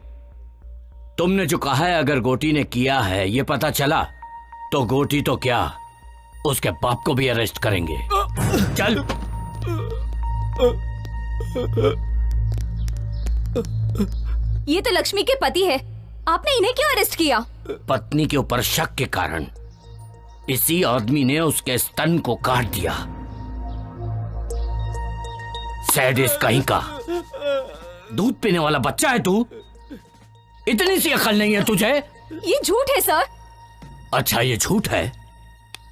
तुमने जो कहा है अगर गोटी ने किया है ये पता चला तो गोटी तो क्या, उसके बाप को भी अरेस्ट करेंगे। चल। ये तो लक्ष्मी के पति है, आपने इन्हें क्यों अरेस्ट किया? पत्नी के ऊपर शक के कारण इसी आदमी ने उसके स्तन को काट दिया। सैडिस्ट कहीं का। दूध पीने वाला बच्चा है तू, इतनी सी अकल नहीं है तुझे? ये झूठ है सर। अच्छा ये झूठ है,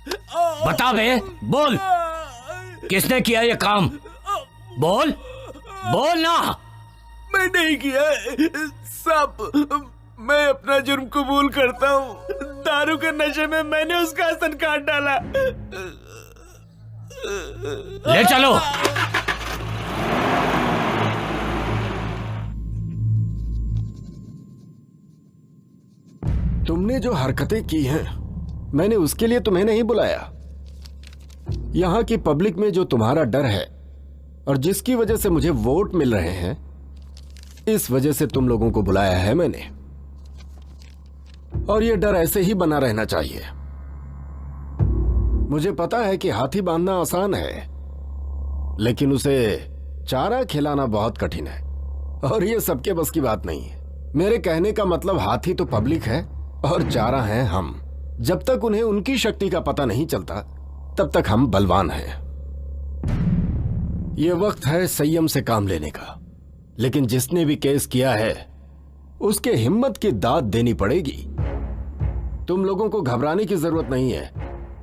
बता बे, बोल किसने किया ये काम? बोल बोल ना। मैं नहीं किया सब, मैं अपना जुर्म कबूल करता हूँ। दारू के नशे में मैंने उसका स्तन काट डाला। ले चलो। तुमने जो हरकतें की हैं, मैंने उसके लिए तुम्हें नहीं बुलाया। यहां की पब्लिक में जो तुम्हारा डर है और जिसकी वजह से मुझे वोट मिल रहे हैं, इस वजह से तुम लोगों को बुलाया है मैंने। और ये डर ऐसे ही बना रहना चाहिए। मुझे पता है कि हाथी बांधना आसान है, लेकिन उसे चारा खिलाना बहुत कठिन है, और ये सबके बस की बात नहीं है। मेरे कहने का मतलब हाथी तो पब्लिक है और चारा हैं हम। जब तक उन्हें उनकी शक्ति का पता नहीं चलता तब तक हम बलवान हैं। ये वक्त है संयम से काम लेने का, लेकिन जिसने भी केस किया है उसके हिम्मत की दाद देनी पड़ेगी। तुम लोगों को घबराने की जरूरत नहीं है।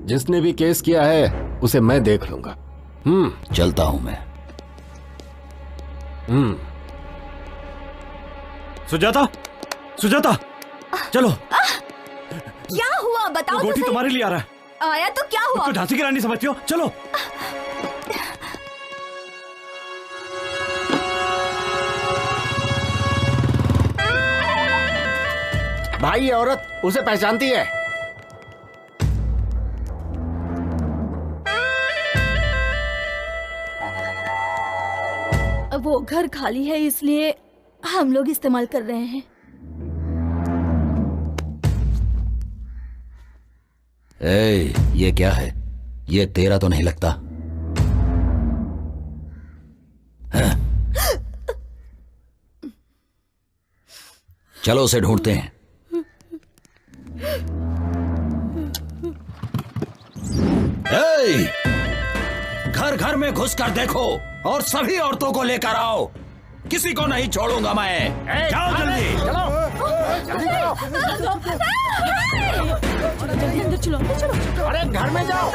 जिसने भी केस किया है उसे मैं देख लूंगा। चलता हूं मैं। सुजाता, सुजाता, चलो। क्या हुआ बताओ? गोटी तुम्हारे लिए आ रहा है। आया तो क्या हुआ? झांसी की रानी समझती हो? चलो। भाई ये औरत उसे पहचानती है। वो घर खाली है इसलिए हम लोग इस्तेमाल कर रहे हैं। ये क्या है? ये तेरा तो नहीं लगता। चलो उसे ढूंढते हैं। घर घर में घुस कर देखो और सभी औरतों को लेकर आओ। किसी को नहीं छोड़ूंगा मैं। जाओ जल्दी। जल्दी अंदर चलो, अरे घर में जाओ।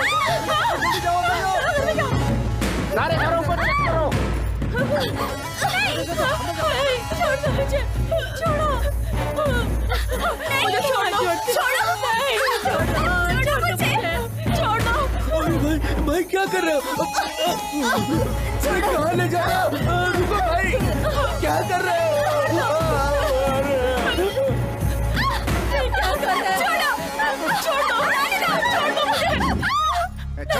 सारे घरों को चेक करो। भाई क्या कर रहे हो? कहाँ ले जा रहे हो? रुको भाई, क्या कर रहे हो?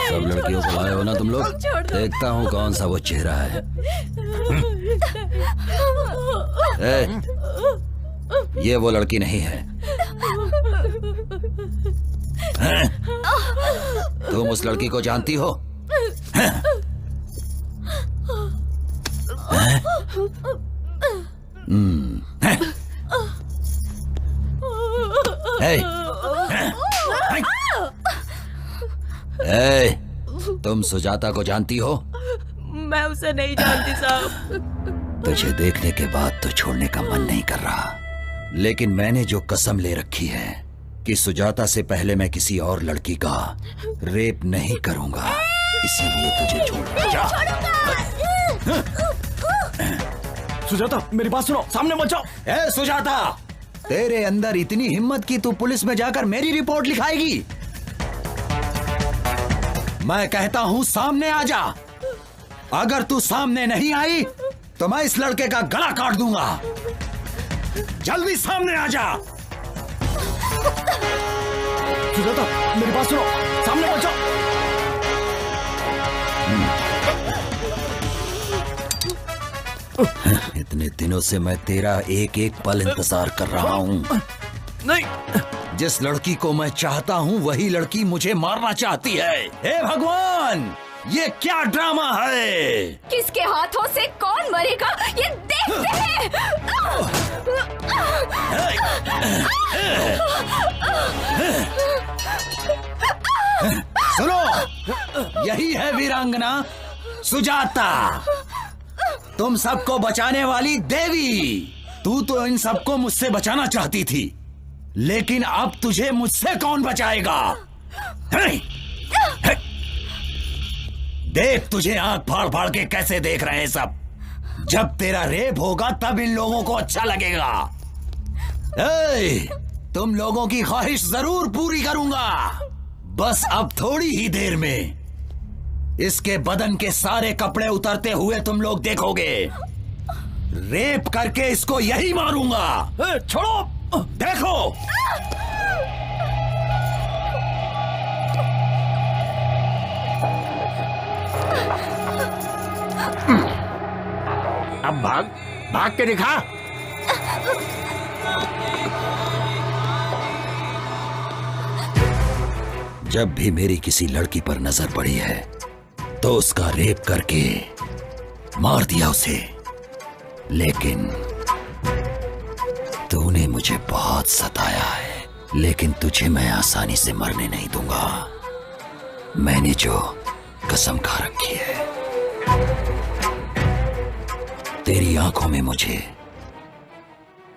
सब लड़कियों को लाए हो ना तुम लोग? देखता हूँ कौन सा वो चेहरा है। ये वो लड़की नहीं है। तुम उस लड़की को जानती हो? तुम सुजाता को जानती हो? मैं उसे नहीं जानती साहब। तुझे देखने के बाद तो छोड़ने का मन नहीं कर रहा, लेकिन मैंने जो कसम ले रखी है कि सुजाता से पहले मैं किसी और लड़की का रेप नहीं करूंगा, इसीलिए तुझे छोड़। सुजाता मेरी बात सुनो, सामने मत जाओ। ए सुजाता, तेरे अंदर इतनी हिम्मत कि तू पुलिस में जाकर मेरी रिपोर्ट लिखाएगी? मैं कहता हूं सामने आ जा। अगर तू सामने नहीं आई तो मैं इस लड़के का गला काट दूंगा। जल्दी सामने आ जा। सुजाता मेरी बात सुनो, सामने मत जाओ। इतने दिनों से मैं तेरा एक एक पल इंतजार कर रहा हूँ। नहीं, जिस लड़की को मैं चाहता हूँ वही लड़की मुझे मारना चाहती है। हे भगवान, ये क्या ड्रामा है? किसके हाथों से कौन मरेगा ये देखते हैं। सुनो, यही है वीरांगना सुजाता, तुम सबको बचाने वाली देवी। तू तो इन सबको मुझसे बचाना चाहती थी, लेकिन अब तुझे मुझसे कौन बचाएगा? देख तुझे आंख फाड़ फाड़ के कैसे देख रहे हैं सब। जब तेरा रेप होगा तब इन लोगों को अच्छा लगेगा। तुम लोगों की ख्वाहिश जरूर पूरी करूंगा। बस अब थोड़ी ही देर में इसके बदन के सारे कपड़े उतरते हुए तुम लोग देखोगे। रेप करके इसको यही मारूंगा। छोड़ो, देखो। अब भाग भाग के दिखा। जब भी मेरी किसी लड़की पर नजर पड़ी है तो उसका रेप करके मार दिया उसे, लेकिन तूने मुझे बहुत सताया है। लेकिन तुझे मैं आसानी से मरने नहीं दूंगा। मैंने जो कसम खा रखी है। तेरी आंखों में मुझे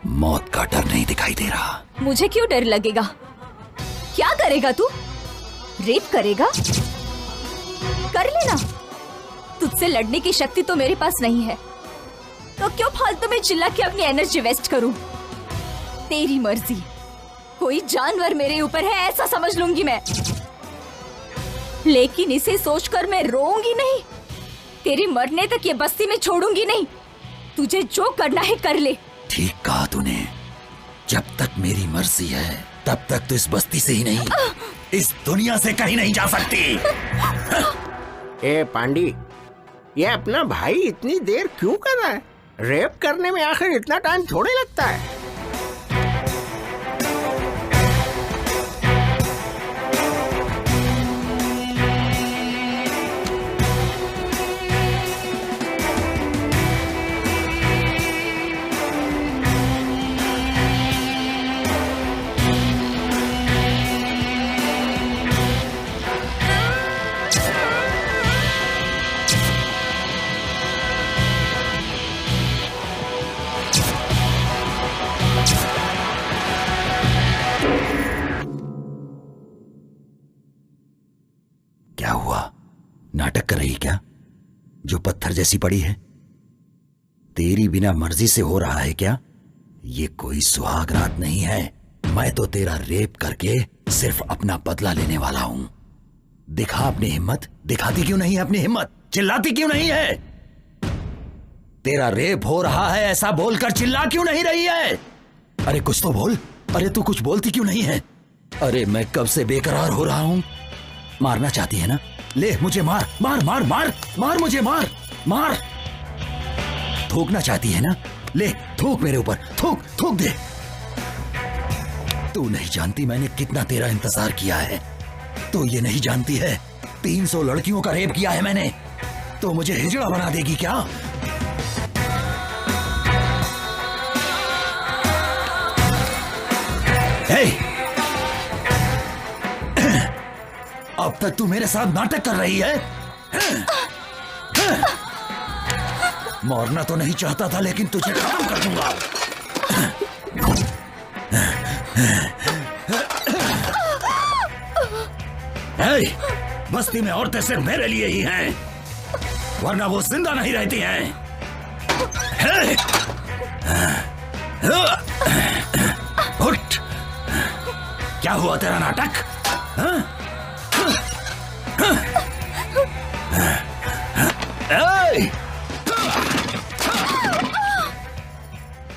मौत का डर नहीं दिखाई दे रहा। मुझे क्यों डर लगेगा? क्या करेगा तू? रेप करेगा? कर लेना। तुझसे लड़ने की शक्ति तो मेरे पास नहीं है, तो क्यों फालतू में चिल्ला के अपनी एनर्जी वेस्ट करूं? तेरी मर्जी। कोई जानवर मेरे ऊपर है ऐसा समझ लूंगी मैं, लेकिन इसे सोचकर मैं रोऊंगी नहीं। तेरे मरने तक ये बस्ती में छोड़ूंगी नहीं। तुझे जो करना है कर ले। ठीक कहा तूने। जब तक मेरी मर्जी है तब तक तो इस बस्ती से ही नहीं, इस दुनिया से कहीं नहीं जा सकती। ए पांडी, ये अपना भाई इतनी देर क्यों कर रहा है? रेप करने में आखिर इतना टाइम थोड़े लगता है। नाटक कर रही क्या, जो पत्थर जैसी पड़ी है? तेरी बिना मर्जी से हो रहा है क्या? ये कोई सुहाग रात नहीं है। मैं तो तेरा रेप करके सिर्फ अपना बदला लेने वाला हूं। दिखा अपनी हिम्मत। दिखाती क्यों नहीं है अपनी हिम्मत? चिल्लाती क्यों नहीं है? तेरा रेप हो रहा है ऐसा बोलकर चिल्ला क्यों नहीं रही है? अरे कुछ तो बोल। अरे तू कुछ बोलती क्यों नहीं है? अरे मैं कब से बेकरार हो रहा हूं। मारना चाहती है ना? ले मुझे मार मार मार मार मार, मुझे मार मार। थूकना चाहती है ना? ले थूक मेरे ऊपर, थूक थूक दे। तू नहीं जानती मैंने कितना तेरा इंतजार किया है। तू ये नहीं जानती है 300 लड़कियों का रेप किया है मैंने। तो मुझे हिजड़ा बना देगी क्या? हे! अब तक तू मेरे साथ नाटक कर रही है। मरना तो नहीं चाहता था लेकिन तुझे खत्म कर दूंगा। बस्ती में औरतें सिर्फ मेरे लिए ही हैं, वरना वो जिंदा नहीं रहती हैं। उठ। क्या हुआ तेरा नाटक?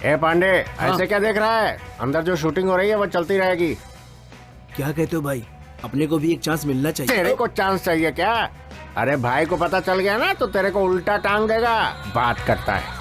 ए पांडे, ऐसे क्या देख रहा है? अंदर जो शूटिंग हो रही है वो चलती रहेगी। क्या कहते हो भाई? अपने को भी एक चांस मिलना चाहिए। तेरे को चांस चाहिए क्या? अरे भाई को पता चल गया ना तो तेरे को उल्टा टांग देगा। बात करता है।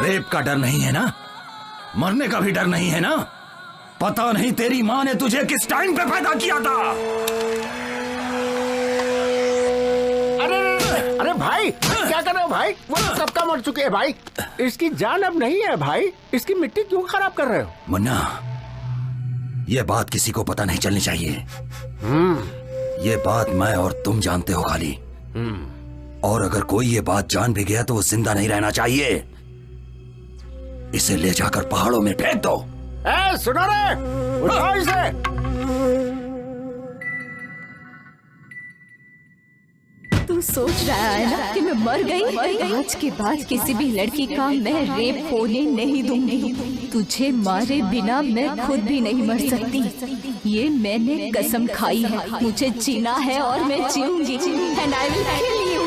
रेप का डर नहीं है ना? मरने का भी डर नहीं है ना? पता नहीं तेरी माँ ने तुझे किस टाइम पे पैदा किया था। अरे भाई क्या कर रहे हो भाई? वो सबका मर चुके हैं भाई। इसकी जान अब नहीं है भाई। इसकी मिट्टी क्यों खराब कर रहे हो? मुन्ना, ये बात किसी को पता नहीं चलनी चाहिए। ये बात मैं और तुम जानते हो खाली। और अगर कोई ये बात जान भी गया तो वो जिंदा नहीं रहना चाहिए। इसे ले जाकर पहाड़ों में फेंक दो। सुनो रे, उठाओ इसे। तू सोच रहा है ना कि मैं मर गई? आज के बाद किसी भी लड़की का मैं रेप होने नहीं दूंगी। तुझे मारे बिना मैं खुद भी नहीं मर सकती। ये मैंने कसम खाई है। मुझे जीना है और मैं जीऊंगी। And I will kill you.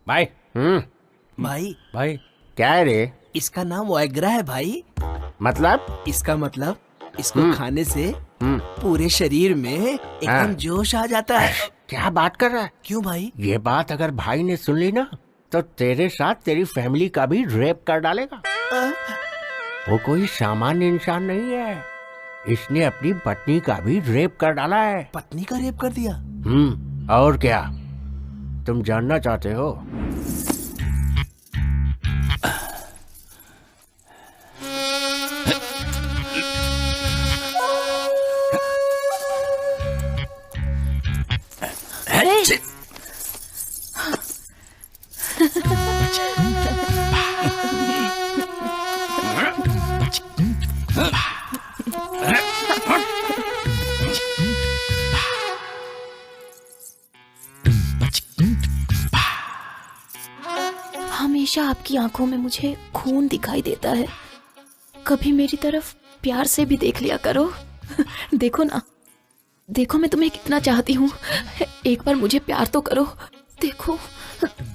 भाई भाई भाई क्या है रे? इसका नाम वाइग्रा है भाई। मतलब? इसका मतलब इसको खाने से पूरे शरीर में एकदम जोश आ जाता है। क्या बात कर रहा है? क्यों भाई? ये बात अगर भाई ने सुन ली ना तो तेरे साथ तेरी फैमिली का भी रेप कर डालेगा। वो कोई सामान्य इंसान नहीं है। इसने अपनी पत्नी का भी रेप कर डाला है। पत्नी का रेप कर दिया? और क्या तुम जानना चाहते हो? हमेशा आपकी आंखों में मुझे खून दिखाई देता है। कभी मेरी तरफ प्यार से भी देख लिया करो। देखो ना, देखो मैं तुम्हें कितना चाहती हूँ। एक बार मुझे प्यार तो करो। देखो,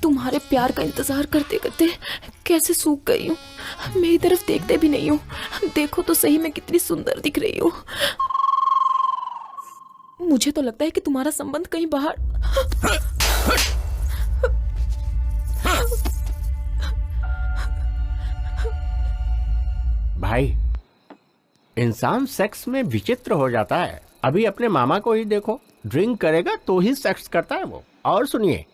तुम्हारे प्यार का इंतजार करते करते कैसे सूख गई हूँ। मेरी तरफ देखते भी नहीं हो। देखो तो सही मैं कितनी सुंदर दिख रही हूँ। मुझे तो लगता है कि तुम्हारा संबंध कहीं बाहर। भाई, इंसान सेक्स में विचित्र हो जाता है। अभी अपने मामा को ही देखो, ड्रिंक करेगा तो ही सेक्स करता है वो। और सुनिए,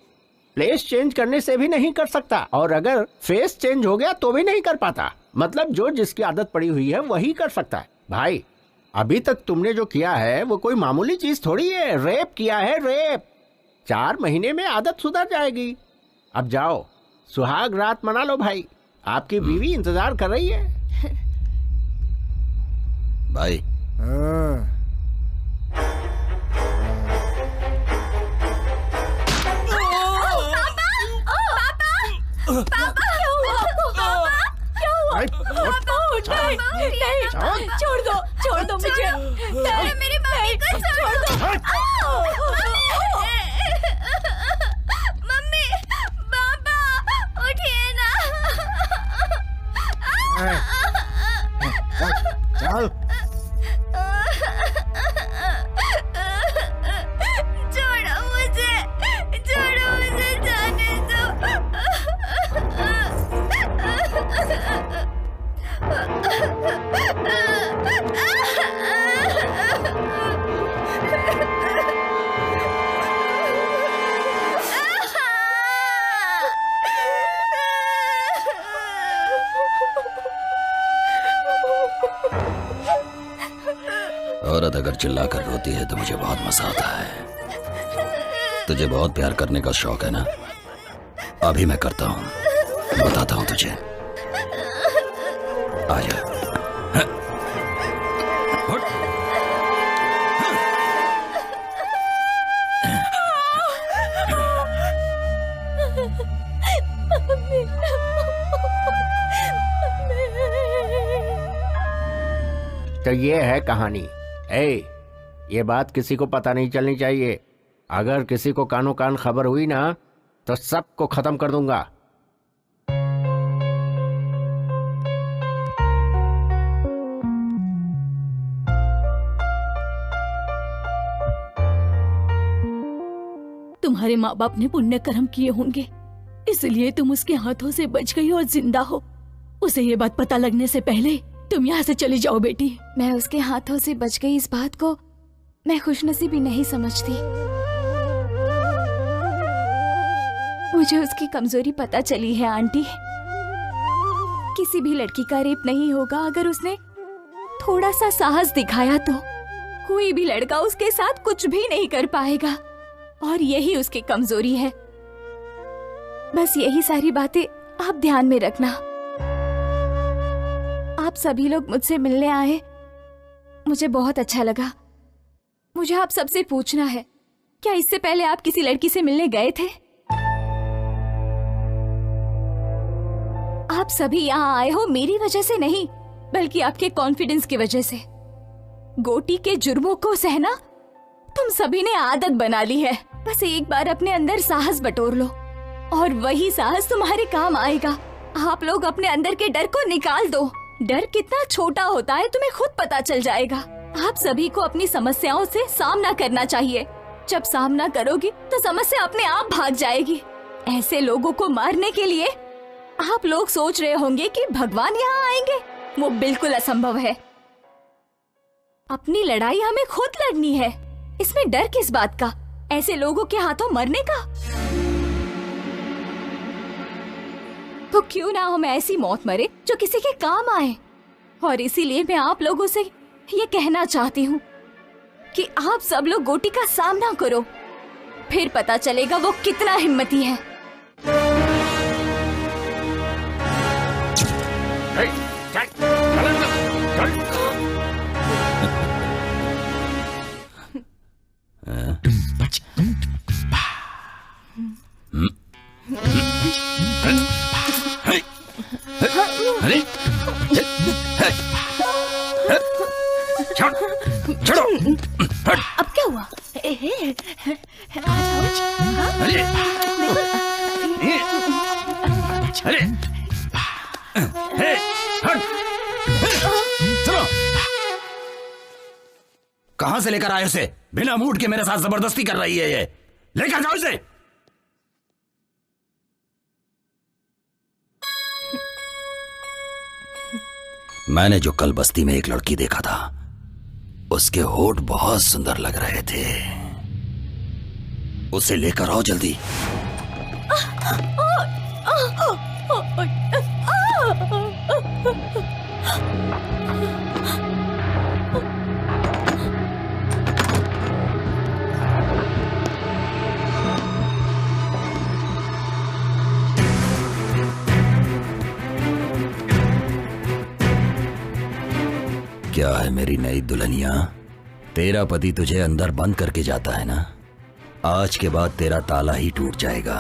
प्लेस चेंज करने से भी नहीं कर सकता, और अगर फेस चेंज हो गया तो भी नहीं कर पाता। मतलब जो जिसकी आदत पड़ी हुई है वही कर सकता है। भाई, अभी तक तुमने जो किया है वो कोई मामूली चीज थोड़ी है। रेप किया है, रेप। 4 महीने में आदत सुधर जाएगी। अब जाओ, सुहाग रात मना लो भाई। आपकी बीवी इंतजार कर रही है। भाई, छोड़ दो मुझे। मेरी मम्मी को छोड़ दो। मम्मी, पापा, उठिए ना। चल। छोड़ो मुझे जाने दो। औरत अगर चिल्लाकर रोती है तो मुझे बहुत मजा आता है। तुझे बहुत प्यार करने का शौक है ना? अभी मैं करता हूँ, बताता हूँ तुझे। आजा। तो ये है कहानी। ये बात किसी को पता नहीं चलनी चाहिए। अगर किसी को कानो कान खबर हुई ना तो सबको खत्म कर दूंगा। तुम्हारे माँ बाप ने पुण्य कर्म किए होंगे, इसलिए तुम उसके हाथों से बच गई और जिंदा हो। उसे ये बात पता लगने से पहले तुम यहाँ से चली जाओ बेटी। मैं उसके हाथों से बच गई इस बात को मैं खुशनसीबी नहीं समझती। मुझे उसकी कमजोरी पता चली है आंटी। किसी भी लड़की का रेप नहीं होगा अगर उसने थोड़ा सा साहस दिखाया तो। कोई भी लड़का उसके साथ कुछ भी नहीं कर पाएगा और यही उसकी कमजोरी है। बस यही सारी बातें आप ध्यान में रखना। आप सभी लोग मुझसे मिलने आए, मुझे बहुत अच्छा लगा। मुझे आप सबसे पूछना है, क्या इससे पहले आप किसी लड़की से मिलने गए थे? आप सभी यहाँ आए हो मेरी वजह से नहीं, बल्कि आपके कॉन्फिडेंस की वजह से। गोटी के जुर्मों को सहना तुम सभी ने आदत बना ली है। बस एक बार अपने अंदर साहस बटोर लो और वही साहस तुम्हारे काम आएगा। आप लोग अपने अंदर के डर को निकाल दो। डर कितना छोटा होता है तुम्हें खुद पता चल जाएगा। आप सभी को अपनी समस्याओं से सामना करना चाहिए। जब सामना करोगी तो समस्या अपने आप भाग जाएगी। ऐसे लोगों को मारने के लिए आप लोग सोच रहे होंगे कि भगवान यहाँ आएंगे, वो बिल्कुल असंभव है। अपनी लड़ाई हमें खुद लड़नी है, इसमें डर किस बात का? ऐसे लोगों के हाथों मरने का? तो क्यों ना हम ऐसी मौत मरे जो किसी के काम आए। और इसीलिए मैं आप लोगों से ये कहना चाहती हूँ कि आप सब लोग गोटी का सामना करो, फिर पता चलेगा वो कितना हिम्मती है। अब क्या हुआ? अरे हे, हट। चलो, कहां से लेकर आए उसे? बिना मूड के मेरे साथ जबरदस्ती कर रही है ये। लेकर जाओ इसे। मैंने जो कल बस्ती में एक लड़की देखा था, उसके होठ बहुत सुंदर लग रहे थे। उसे लेकर आओ जल्दी। क्या है मेरी नई दुल्हनिया? तेरा पति तुझे अंदर बंद करके जाता है ना? आज के बाद तेरा ताला ही टूट जाएगा।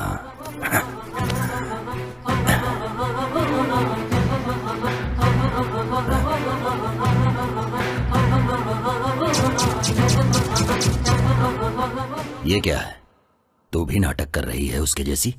ये क्या है? तू भी नाटक कर रही है उसके जैसी?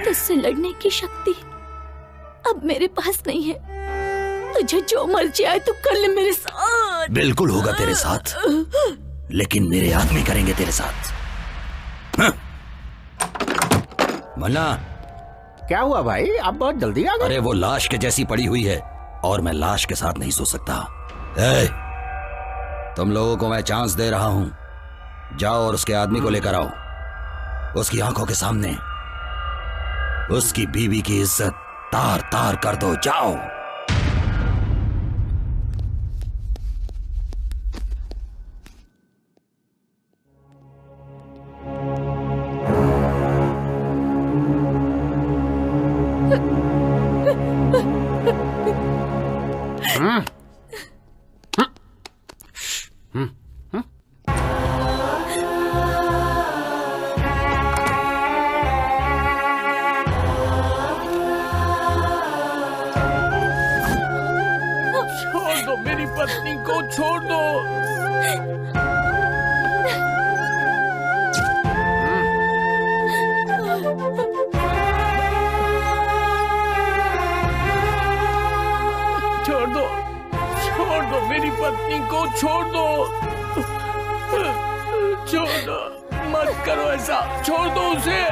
तुझसे लड़ने की शक्ति अब मेरे पास नहीं है। तुझे जो मर्जी आए तो कर ले मेरे साथ। बिल्कुल होगा तेरे साथ, लेकिन मेरे आदमी करेंगे तेरे साथ। मन्ना, क्या हुआ भाई? आप बहुत जल्दी आ गए। अरे वो लाश के जैसी पड़ी हुई है और मैं लाश के साथ नहीं सो सकता। ए, तुम लोगों को मैं चांस दे रहा हूं। जाओ और उसके आदमी को लेकर आओ। उसकी आंखों के सामने उसकी बीवी की इज्जत तार तार कर दो। जाओ। छोड़ दो मेरी पत्नी को, छोड़ दो। छोड़ दो मेरी पत्नी को, छोड़ दो। छोड़ दो, मत करो ऐसा, छोड़ दो उसे।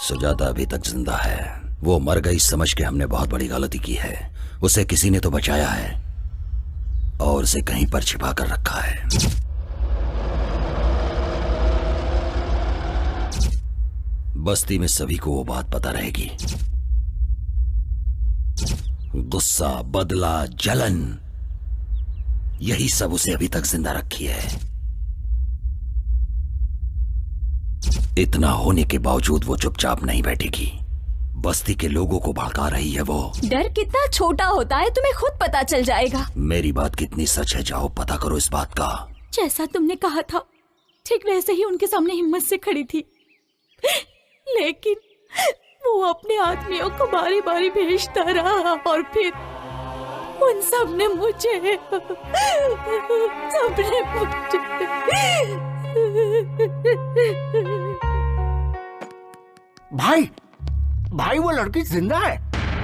सुजाता अभी तक जिंदा है। वो मर गई समझ के हमने बहुत बड़ी गलती की है। उसे किसी ने तो बचाया है और उसे कहीं पर छिपा कर रखा है। बस्ती में सभी को वो बात पता रहेगी। गुस्सा, बदला, जलन, यही सब उसे अभी तक जिंदा रखी है। इतना होने के बावजूद वो चुपचाप नहीं बैठेगी। बस्ती के लोगों को भड़का रही है वो। डर कितना छोटा होता है तुम्हें खुद पता चल जाएगा। मेरी बात कितनी सच है, जाओ पता करो इस बात का। जैसा तुमने कहा था ठीक वैसे ही उनके सामने हिम्मत से खड़ी थी, लेकिन वो अपने आदमियों को बारी बारी भेजता रहा और फिर उन सब ने मुझे भाई वो लड़की जिंदा है।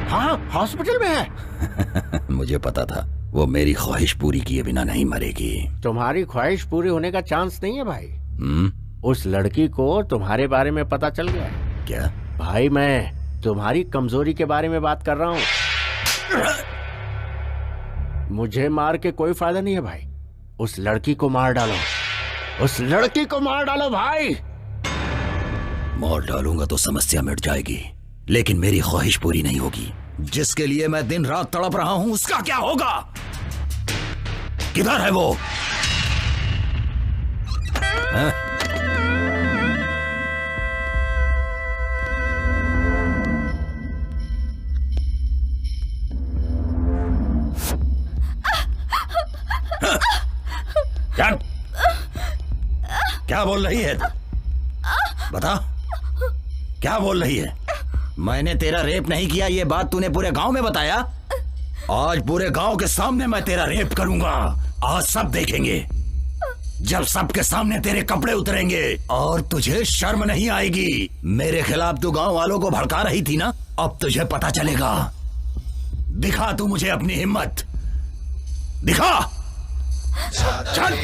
हाँ, हॉस्पिटल में है। मुझे पता था वो मेरी ख्वाहिश पूरी किए बिना नहीं मरेगी। तुम्हारी ख्वाहिश पूरी होने का चांस नहीं है भाई। उस लड़की को तुम्हारे बारे में पता चल गया है। क्या? भाई मैं तुम्हारी कमजोरी के बारे में बात कर रहा हूँ। मुझे मार के कोई फायदा नहीं है भाई। उस लड़की को मार डालो, उस लड़की को मार डालो भाई। मार डालूंगा तो समस्या मिट जाएगी, लेकिन मेरी ख्वाहिश पूरी नहीं होगी। जिसके लिए मैं दिन रात तड़प रहा हूं उसका क्या होगा? किधर है वो? क्या बोल रही है तू? बता, क्या बोल रही है? मैंने तेरा रेप नहीं किया, ये बात तूने पूरे गांव में बताया। आज पूरे गांव के सामने मैं तेरा रेप करूंगा। आज सब देखेंगे। जब सबके सामने तेरे कपड़े उतरेंगे और तुझे शर्म नहीं आएगी। मेरे खिलाफ तू गांव वालों को भड़का रही थी ना, अब तुझे पता चलेगा। दिखा तू मुझे अपनी हिम्मत, दिखा। चल।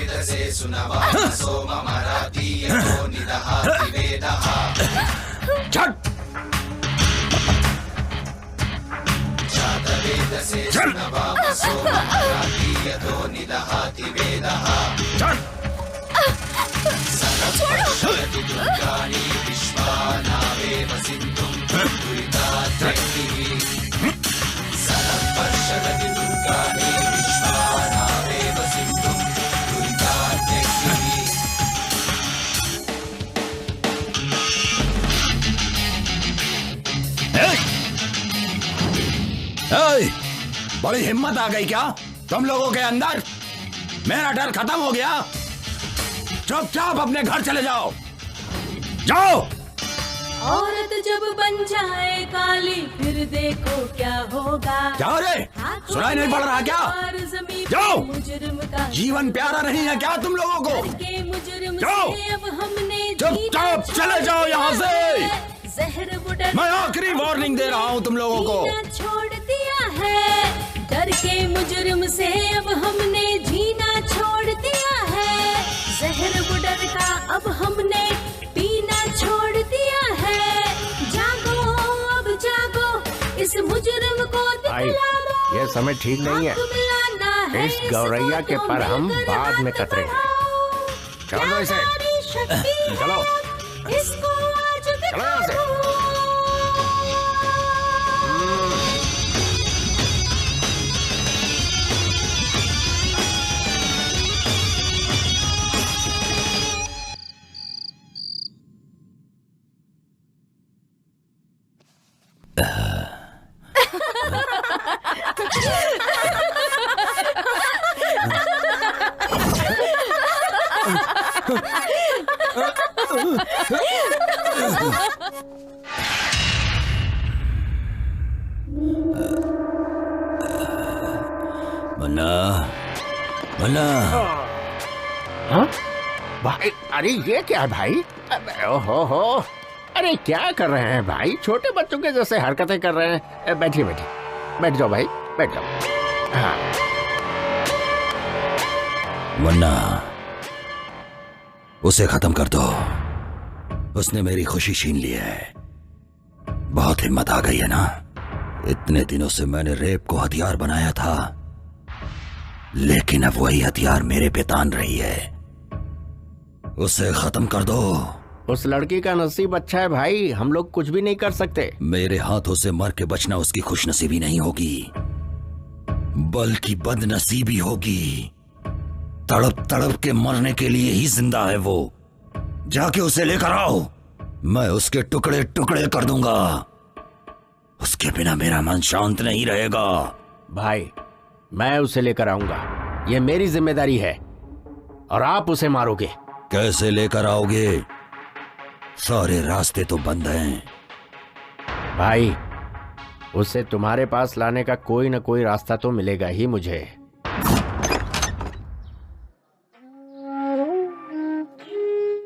चल। चल। बड़ी हिम्मत आ गई क्या तुम लोगों के अंदर? मेरा डर खत्म हो गया। चुपचाप अपने घर चले जाओ, जाओ। औरत जब बन जाए काली फिर देखो क्या होगा। जाओ रे, सुनाई नहीं पड़ रहा क्या? जाओ। जीवन प्यारा नहीं है क्या तुम लोगों को? जाओ, चुपचाप चले जाओ यहाँ से। मैं आखिरी वार्निंग दे रहा हूँ तुम लोगों को। छोड़ दिया है डर के मुजरिम से, अब हमने जीना छोड़ दिया है। जहर बुडर का अब हमने पीना छोड़ दिया है। जागो अब जागो, इस मुजरिम को दिखला दो। ये समय ठीक नहीं है। इस गौरैया के पर हम बाद में कतरेंगे। चलो इसे, चलो इसको आज दिखा दो। मन्ना, मन्ना। हाँ? भाई, अरे ये क्या है भाई? ओहो, अरे क्या कर रहे हैं भाई? छोटे बच्चों के जैसे हरकतें कर रहे हैं। बैठिए बैठिए, बैठ जाओ भाई, बैठ जाओ। हाँ। मन्ना, उसे खत्म कर दो। उसने मेरी खुशी छीन ली है। बहुत हिम्मत आ गई है ना? इतने दिनों से मैंने रेप को हथियार बनाया था, लेकिन अब वही हथियार मेरे पे तान रही है। उसे खत्म कर दो, उस लड़की का नसीब अच्छा है भाई, हम लोग कुछ भी नहीं कर सकते। मेरे हाथों से मर के बचना उसकी खुशनसीबी नहीं होगी, बल्कि बदनसीबी होगी। तड़प तड़प के मरने के लिए ही जिंदा है वो। जाके उसे लेकर आओ, मैं उसके टुकड़े टुकड़े कर दूंगा। उसके बिना मेरा मन शांत नहीं रहेगा। भाई मैं उसे लेकर आऊंगा, ये मेरी जिम्मेदारी है, और आप उसे मारोगे। कैसे लेकर आओगे? सारे रास्ते तो बंद हैं। भाई उसे तुम्हारे पास लाने का कोई न कोई रास्ता तो मिलेगा ही मुझे।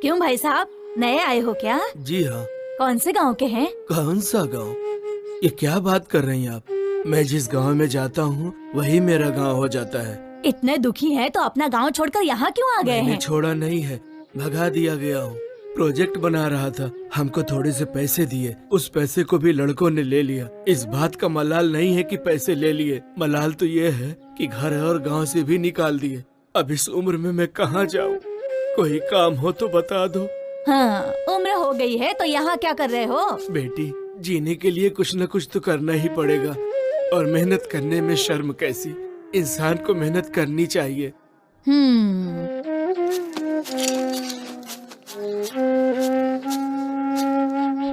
क्यों भाई साहब, नए आए हो क्या? जी हाँ। कौन से गांव के हैं? कौन सा गांव? ये क्या बात कर रही हैं आप? मैं जिस गांव में जाता हूँ वही मेरा गांव हो जाता है। इतने दुखी हैं तो अपना गांव छोड़कर यहाँ क्यों आ गए हैं? छोड़ा नहीं है, भगा दिया गया हूँ। प्रोजेक्ट बना रहा था, हमको थोड़े से पैसे दिए, उस पैसे को भी लड़कों ने ले लिया। इस बात का मलाल नहीं है कि पैसे ले लिए, मलाल तो ये है कि घर और गांव से भी निकाल दिए। अब इस उम्र में मैं कहाँ जाऊँ? कोई काम हो तो बता दो। हाँ, उम्र हो गई है तो यहाँ क्या कर रहे हो? बेटी, जीने के लिए कुछ न कुछ तो करना ही पड़ेगा, और मेहनत करने में शर्म कैसी? इंसान को मेहनत करनी चाहिए।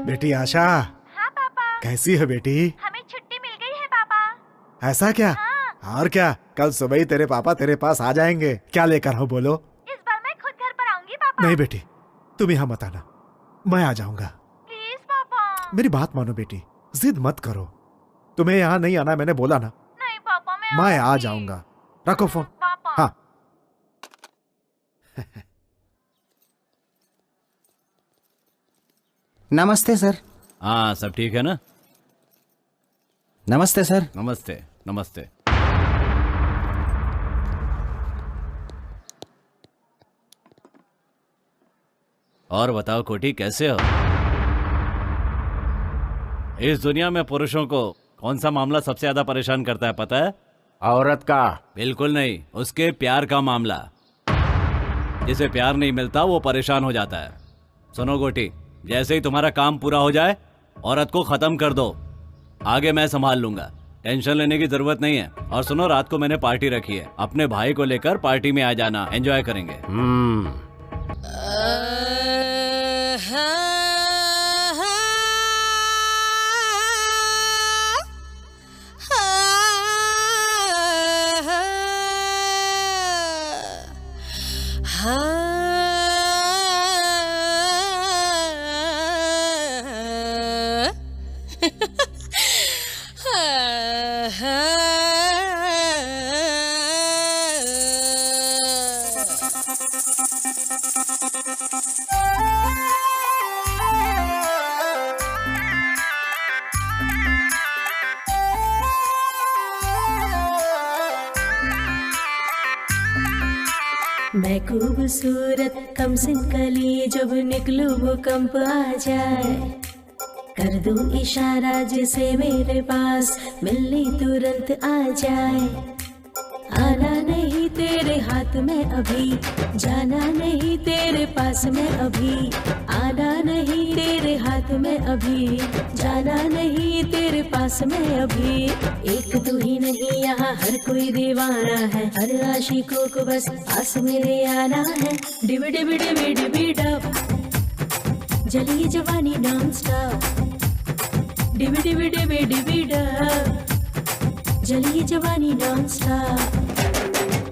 बेटी आशा। हाँ पापा। कैसी है बेटी? हमें छुट्टी मिल गई है पापा। ऐसा क्या? हाँ। और क्या, कल सुबह ही तेरे पापा तेरे पास आ जाएंगे। क्या लेकर हो बोलो? इस बार मैं खुद घर पर आऊंगी पापा। नहीं बेटी, तुम यहाँ मत आना, मैं आ जाऊंगा। प्लीज पापा। मेरी बात मानो बेटी, जिद मत करो। तुम्हें यहाँ नहीं आना, मैंने बोला ना। नहीं पापा, मैं आ जाऊंगा। रखो फोन। पापा। हाँ। नमस्ते सर। हाँ, सब ठीक है ना? नमस्ते सर। नमस्ते नमस्ते। और बताओ कोटी, कैसे हो? इस दुनिया में पुरुषों को कौन सा मामला सबसे ज्यादा परेशान करता है पता है? औरत का। बिल्कुल नहीं, उसके प्यार का मामला। जिसे प्यार नहीं मिलता वो परेशान हो जाता है। सुनो गोटी, जैसे ही तुम्हारा काम पूरा हो जाए औरत को खत्म कर दो, आगे मैं संभाल लूंगा, टेंशन लेने की जरूरत नहीं है। और सुनो, रात को मैंने पार्टी रखी है, अपने भाई को लेकर पार्टी में आ जाना, एंजॉय करेंगे। मैं खूबसूरत कमसिन कली, जब निकलूं भूकंप आ जाए। कर दूं इशारा जिसे मेरे पास मिलने तुरंत आ जाए। आना नहीं तेरे हाथ में अभी, जाना नहीं तेरे पास में अभी। आना नहीं तेरे हाथ में अभी, जाना नहीं तेरे पास में अभी। एक तू ही नहीं, यहाँ हर कोई दीवाना है, हर आशिकों को बस पास मेरे आना है। डिबी डिबी डिबी डिबी डब, जली जवानी नॉन स्टॉप। डिबी डिबी डिबी डिबी डब, जली जवानी नॉन स्टॉप।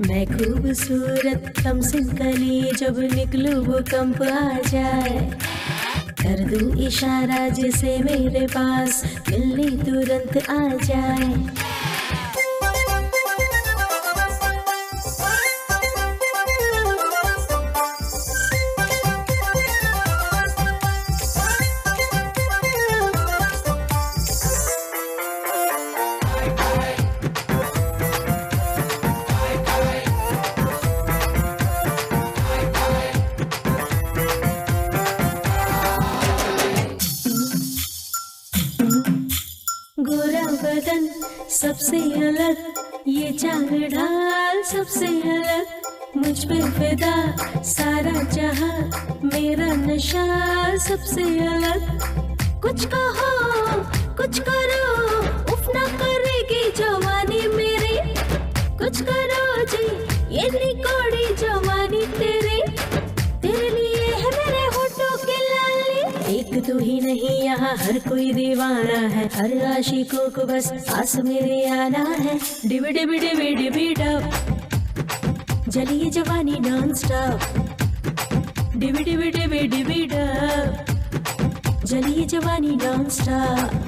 मैं खूबसूरत कमसिन कली, जब निकलूं भूकंप आ जाए। कर दूं इशारा जिसे मेरे पास मिलने तुरंत आ जाए। सबसे अलग ये चाल ढाल, सबसे अलग मुझ पे फिदा सारा जहां, मेरा नशा सबसे अलग। कुछ कहो कुछ करो, उफ ना करेगी जवानी मेरी। कुछ करो जी ये निकोड़ी जवानी तेरी, तेरे लिए है मेरे होठों की लाली। एक तू ही नहीं यहाँ हर कोई दीवाना है, हर आशिकों को बस पास मेरे आना है। डिबी डिबी डिबी डिबी डब, जलिए जवानी नॉन स्टॉप। डिबी डिबी डिबी डिबी डब, जलिए जवानी नॉन स्टॉप।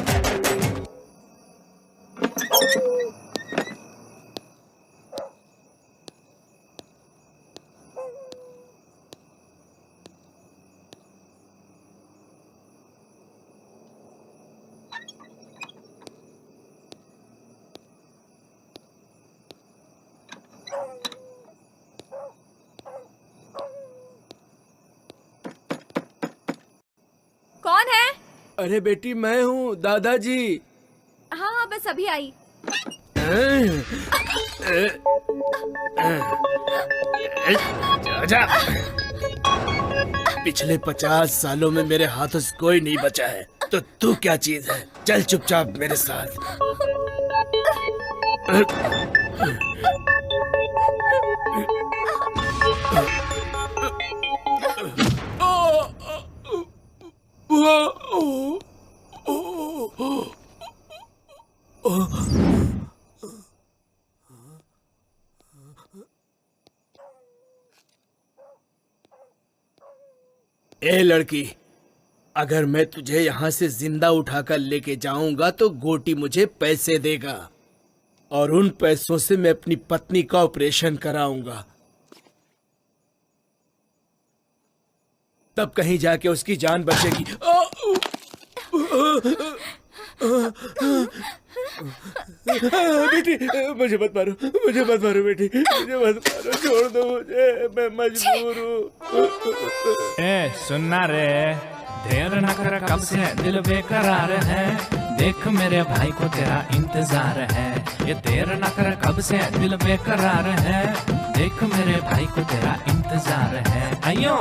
कौन है? अरे बेटी मैं हूँ, दादाजी। हाँ हाँ बस अभी आई। जा। पिछले 50 सालों में मेरे हाथों से कोई नहीं बचा है, तो तू क्या चीज है? चल चुपचाप मेरे साथ। ए लड़की, अगर मैं तुझे यहाँ से जिंदा उठाकर लेके जाऊंगा तो गोटी मुझे पैसे देगा, और उन पैसों से मैं अपनी पत्नी का ऑपरेशन कराऊंगा। तब कहीं जाके उसकी जान बचेगी। बेटी मुझे मत मारो, मुझे मत मारो बेटी, मुझे मत मारो, छोड़ दो मुझे, मैं मजबूर हूँ। ए सुनना रे, देर न कर, कब से दिल बेकरार है, देख मेरे भाई को तेरा इंतजार है। ये देर न कर, कब से दिल बेकरार है, देख मेरे भाई को तेरा इंतजार है। आइयो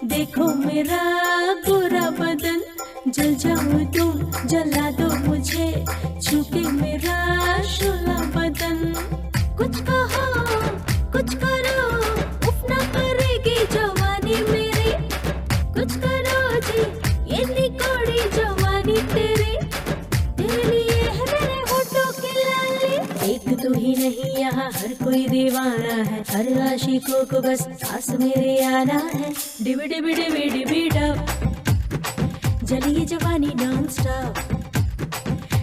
देखो मेरा गोरा बदन, जल जाऊं तुम जला दो मुझे, छूके मेरा शोला बदन। कुछ कहो कुछ करो, उफ ना करेगी जवानी मेरी। कुछ करो जी ये निकोड़ी जवानी तेरी, तेरे लिए है मेरे होठों की लाली। एक तू ही नहीं यहाँ हर कोई दीवाना है, हर आशिकों को बस पास मेरे आना है। डिबी डिबी डिबी डिबी डब, जलिए जवानी नॉन स्टॉप।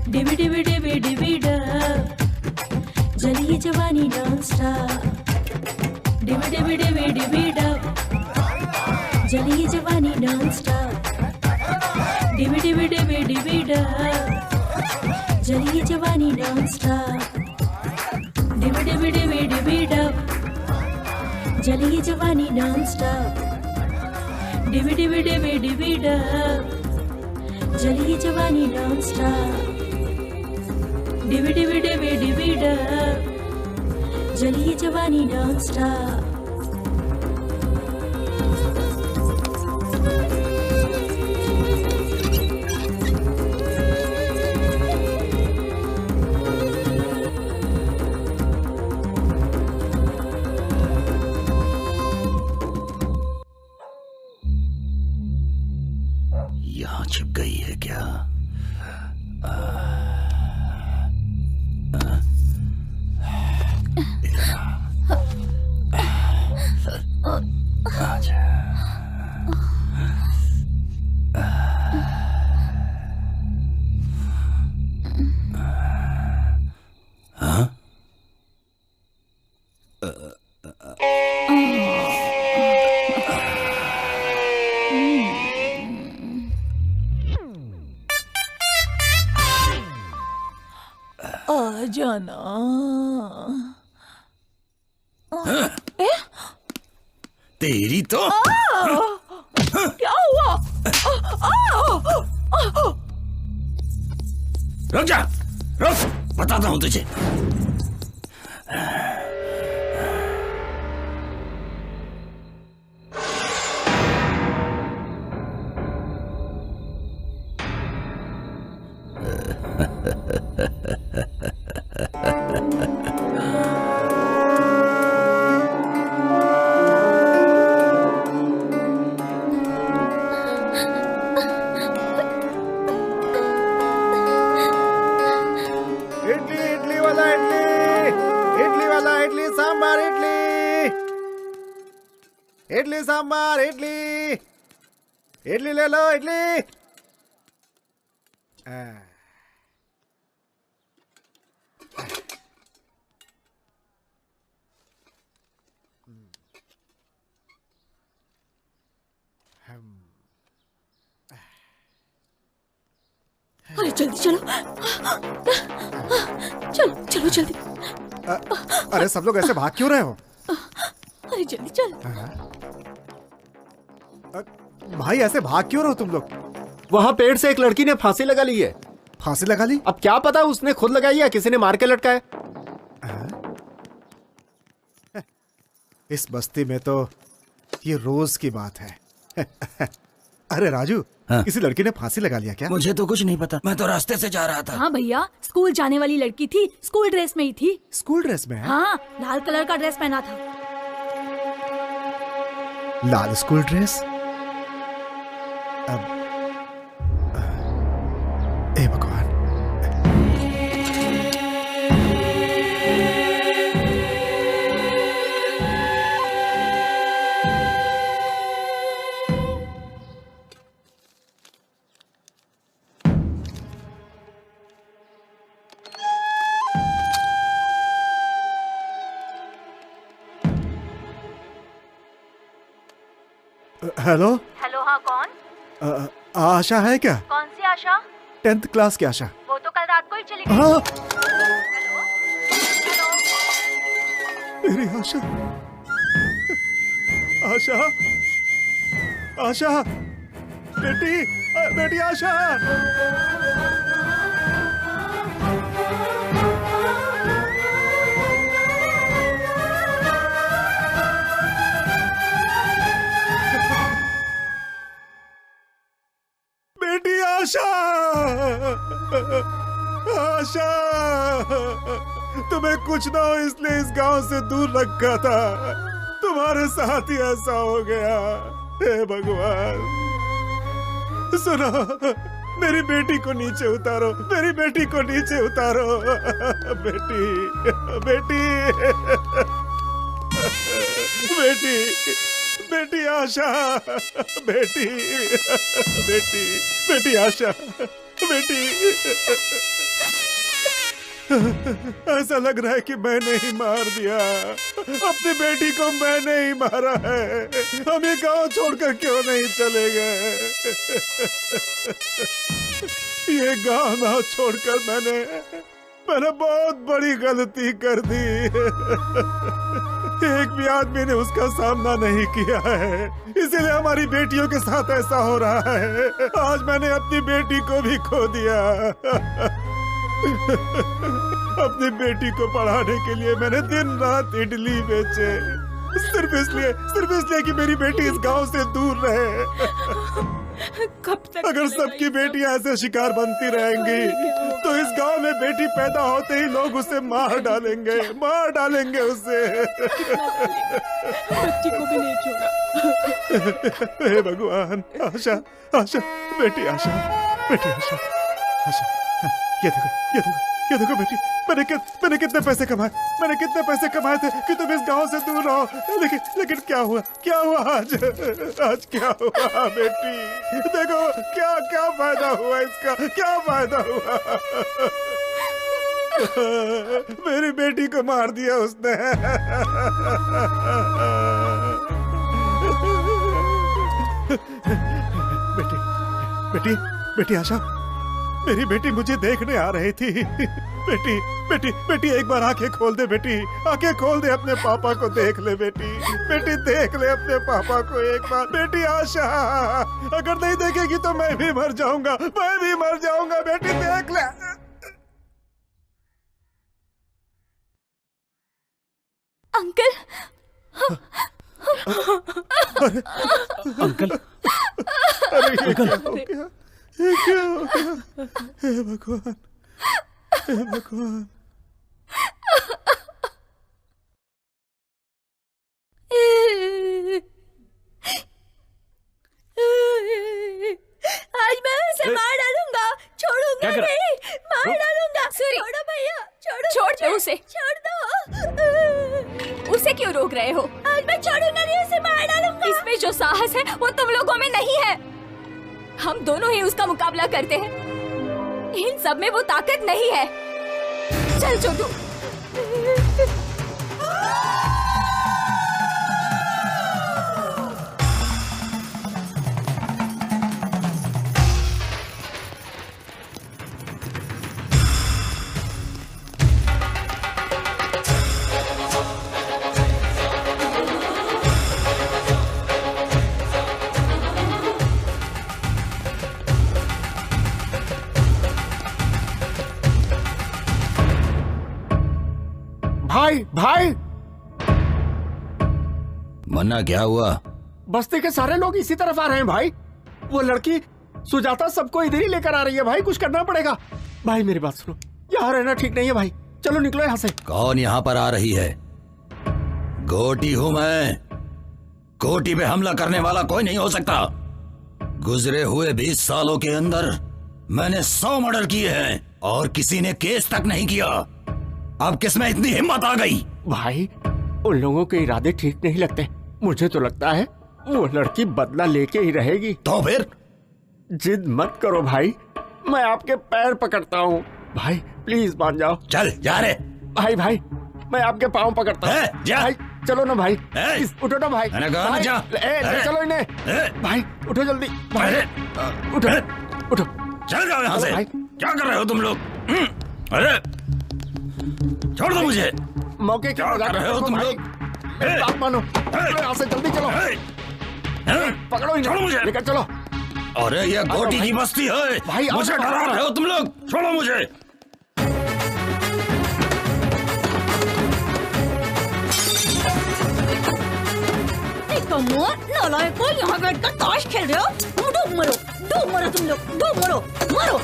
डिबी डिबी डिबी डिबी डब, जलिए जवानी नॉन स्टॉप। डिबी डिबी डिबी डिबी डब, जलिए जवानी नॉन स्टॉप। डिबी डिबी डिबी डिबी डब, जलिए जवानी नॉन स्टॉप। डिबी डिबी डिबी डिबी डब, जलिए जवानी नॉन स्टॉप। डिबी डिबी डिबी डिबी डब, जलिए जवानी नॉन स्टॉप। डिबी डिबी डिबी डिबी डब, जलिए जवानी नॉन स्टॉप। यहाँ छिप गई है क्या? जाना। तेरी तो क्या हुआ? रुक जा, रुक, बताता हूं तुझे। इडली सांबार, इडली इडली ले लो, इडली। अरे जल्दी चलो, चलो चलो जल्दी। अरे सब लोग ऐसे भाग क्यों रहे हो? अरे जल्दी चल। भाई ऐसे भाग क्यों रहे हो तुम लोग? वहाँ पेड़ से एक लड़की ने फांसी लगा ली है। फांसी लगा ली? अब क्या पता उसने खुद लगाई या किसी ने मार के लटकाया। इस बस्ती में तो ये रोज की बात है। अरे राजू, हाँ? किसी लड़की ने फांसी लगा लिया क्या? मुझे तो कुछ नहीं पता, मैं तो रास्ते से जा रहा था। हाँ भैया, स्कूल जाने वाली लड़की थी, स्कूल ड्रेस में ही थी। स्कूल ड्रेस में? हाँ, लाल कलर का ड्रेस पहना था। लाल स्कूल ड्रेस? अब ए भगवान। हेलो हेलो, हाँ कौन? आशा है क्या? कौन सी आशा? 10th क्लास की आशा। वो तो कल रात को ही चली गई। हाँ? हेलो? हेलो? मेरी आशा, आशा, आशा, बेटी, बेटी आशा। बेटी आशा, आशा, तुम्हें कुछ ना हो इसलिए इस गांव से दूर रखा था, तुम्हारे साथ ही ऐसा हो गया। हे भगवान, सुनो, मेरी बेटी को नीचे उतारो, मेरी बेटी को नीचे उतारो। बेटी, बेटी, बेटी, बेटी आशा, बेटी, बेटी, बेटी आशा, बेटी। ऐसा लग रहा है कि मैंने ही मार दिया, अपनी बेटी को मैंने ही मारा है। हम ये गांव छोड़कर क्यों नहीं चले गए? ये गांव ना छोड़कर मैंने बहुत बड़ी गलती कर दी। एक भी आदमी ने उसका सामना नहीं किया है, इसीलिए हमारी बेटियों के साथ ऐसा हो रहा है। आज मैंने अपनी बेटी को भी खो दिया। अपनी बेटी को पढ़ाने के लिए मैंने दिन रात इडली बेचे, सिर्फ इसलिए कि मेरी बेटी इस गांव से दूर रहे। कब तक अगर सबकी बेटियां ऐसे शिकार बनती रहेंगी तो इस गांव में बेटी पैदा होते ही लोग उसे मार डालेंगे उसे। बच्ची को भी नहीं छोड़ा। हे भगवान, आशा, आशा, बेटी आशा, बेटी आशा, आशा, ये देखो बेटी, मैंने कितने पैसे कमाए थे कि तुम इस गांव से दूर रहो। लेकिन क्या हुआ आज क्या हुआ बेटी? देखो क्या फायदा हुआ इसका, क्या फायदा हुआ? मेरी बेटी को मार दिया उसने। बेटी आशा, मेरी बेटी मुझे देखने आ रही थी। बेटी बेटी बेटी एक बार आंखें खोल दे बेटी, आंखें खोल दे, अपने पापा को देख ले बेटी। बेटी देख ले अपने पापा को एक बार। बेटी आशा, अगर नहीं देखेगी तो मैं भी मर जाऊंगा, मैं भी मर जाऊंगा। बेटी देख ले। अंकल। अंकल, अरे ये क्या हो गया? ये क्या हो गया? हे भगवान, हे भगवान। आज मैं उसे मार डालूंगा, छोड़ूंगा नहीं, मार डालूंगा। छोड़ो भैया, छोड़ो। छोड़ दो उसे। छोड़ दो। उसे क्यों रोक रहे हो? आज मैं छोड़ूंगा नहीं, उसे मार डालूंगा। इसमें जो साहस है वो तुम लोगों में नहीं है। हम दोनों ही उसका मुकाबला करते हैं। इन सब में वो ताकत नहीं है। चल छोटू। भाई भाई, मन्ना क्या हुआ? बस्ती के सारे लोग इसी तरफ आ रहे हैं भाई। वो लड़की सुजाता सबको इधर ही लेकर आ रही है भाई, कुछ करना पड़ेगा। भाई मेरी बात सुनो, यहाँ रहना ठीक नहीं है भाई, चलो निकलो यहाँ से। कौन यहाँ पर आ रही है? गोटी हूँ मैं। गोटी पे हमला करने वाला कोई नहीं हो सकता। गुजरे हुए 20 सालों के अंदर मैंने 100 मर्डर किए हैं और किसी ने केस तक नहीं किया। अब किसमें इतनी हिम्मत आ गई? भाई उन लोगों के इरादे ठीक नहीं लगते। मुझे तो लगता है वो लड़की बदला लेके ही रहेगी। तो फिर? जिद मत करो भाई, मैं आपके पैर पकड़ता हूँ। भाई प्लीज मान जाओ। चल जा रे। भाई भाई मैं आपके पाँव पकड़ता हूँ। भाई चलो ना भाई, उठो ना भाई। मैंने कहा ना जा। ले चलो इन्हें। भाई उठो जल्दी। भाई उठो उठो। चल जाओ यहाँ से। क्या कर रहे हो तुम लोग? अरे छोड़ दो मुझे। मौके क्या कर रहे हो तुम लोग? बात मानो, यहाँ से जल्दी चलो। पकड़ो इन्हें, छोड़ो मुझे। लेकर चलो। अरे ये गोटी की बस्ती है भाई, मुझे डरा रहे हो तुम लोग। छोड़ो मुझे। नालायकों, यहाँ बैठकर ताश खेल रहे हो। डूब मरो तुम लोग, डूब मरो, मरो।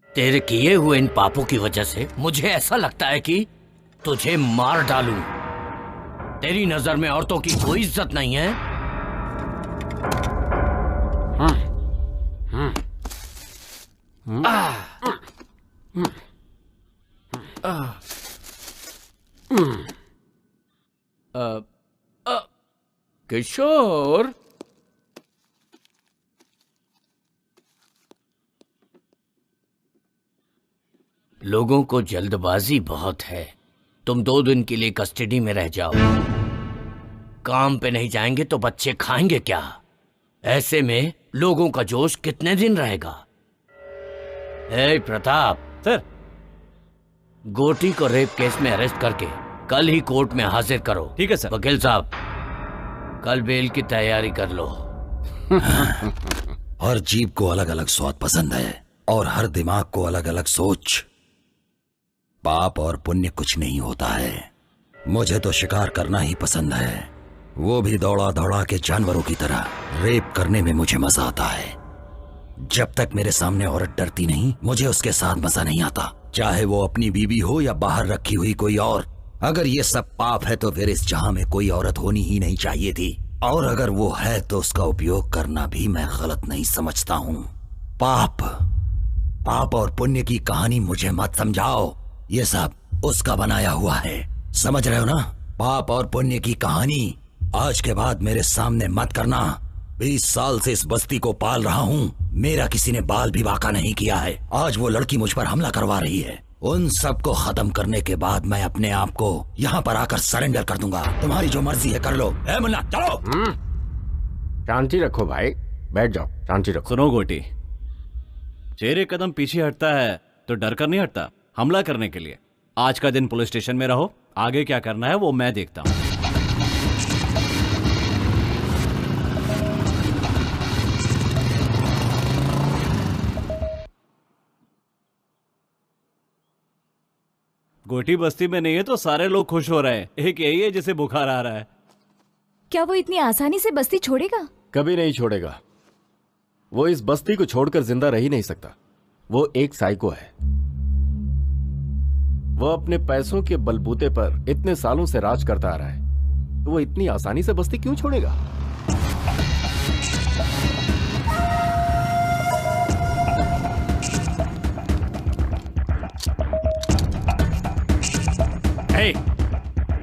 तेरे किए हुए इन पापों की वजह से मुझे ऐसा लगता है कि तुझे मार डालूं। तेरी नजर में औरतों की कोई इज्जत नहीं है। किशोर, लोगों को जल्दबाजी बहुत है। तुम 2 दिन के लिए कस्टडी में रह जाओ। काम पे नहीं जाएंगे तो बच्चे खाएंगे क्या? ऐसे में लोगों का जोश कितने दिन रहेगा? ए प्रताप सर, गोटी को रेप केस में अरेस्ट करके कल ही कोर्ट में हाजिर करो। ठीक है सर। वकील साहब, कल बेल की तैयारी कर लो। हर जीभ को अलग अलग स्वाद पसंद है और हर दिमाग को अलग अलग सोच। पाप और पुण्य कुछ नहीं होता है। मुझे तो शिकार करना ही पसंद है, वो भी दौड़ा दौड़ा के जानवरों की तरह। रेप करने में मुझे मजा आता है। जब तक मेरे सामने औरत डरती नहीं, मुझे उसके साथ मजा नहीं आता, चाहे वो अपनी बीवी हो या बाहर रखी हुई कोई और। अगर ये सब पाप है तो फिर इस जहां में कोई औरत होनी ही नहीं चाहिए थी, और अगर वो है तो उसका उपयोग करना भी मैं गलत नहीं समझता हूँ। पाप और पुण्य की कहानी मुझे मत समझाओ, ये सब उसका बनाया हुआ है। समझ रहे हो ना? पाप और पुण्य की कहानी आज के बाद मेरे सामने मत करना। 20 साल से इस बस्ती को पाल रहा हूँ, मेरा किसी ने बाल भी बांका नहीं किया है। आज वो लड़की मुझ पर हमला करवा रही है। उन सब को खत्म करने के बाद मैं अपने आप को यहाँ पर आकर सरेंडर कर दूंगा। तुम्हारी जो मर्जी है कर लो। है मुन्ना, चलो। शांति रखो भाई, बैठ जाओ, शांति रखो। सुनो गोटी, शेर एक कदम पीछे हटता है तो डर कर नहीं हटता, हमला करने के लिए। आज का दिन पुलिस स्टेशन में रहो, आगे क्या करना है वो मैं देखता हूँ। गोटी बस्ती में नहीं है तो सारे लोग खुश हो रहे हैं। एक यही है जिसे बुखार आ रहा है। क्या वो इतनी आसानी से बस्ती छोड़ेगा? कभी नहीं छोड़ेगा। वो इस बस्ती को छोड़कर जिंदा रह ही नहीं सकता। वो एक साइको है। वो अपने पैसों के बलबूते पर इतने सालों से राज करता आ रहा है, तो वो इतनी आसानी से बस्ती क्यों छोड़ेगा?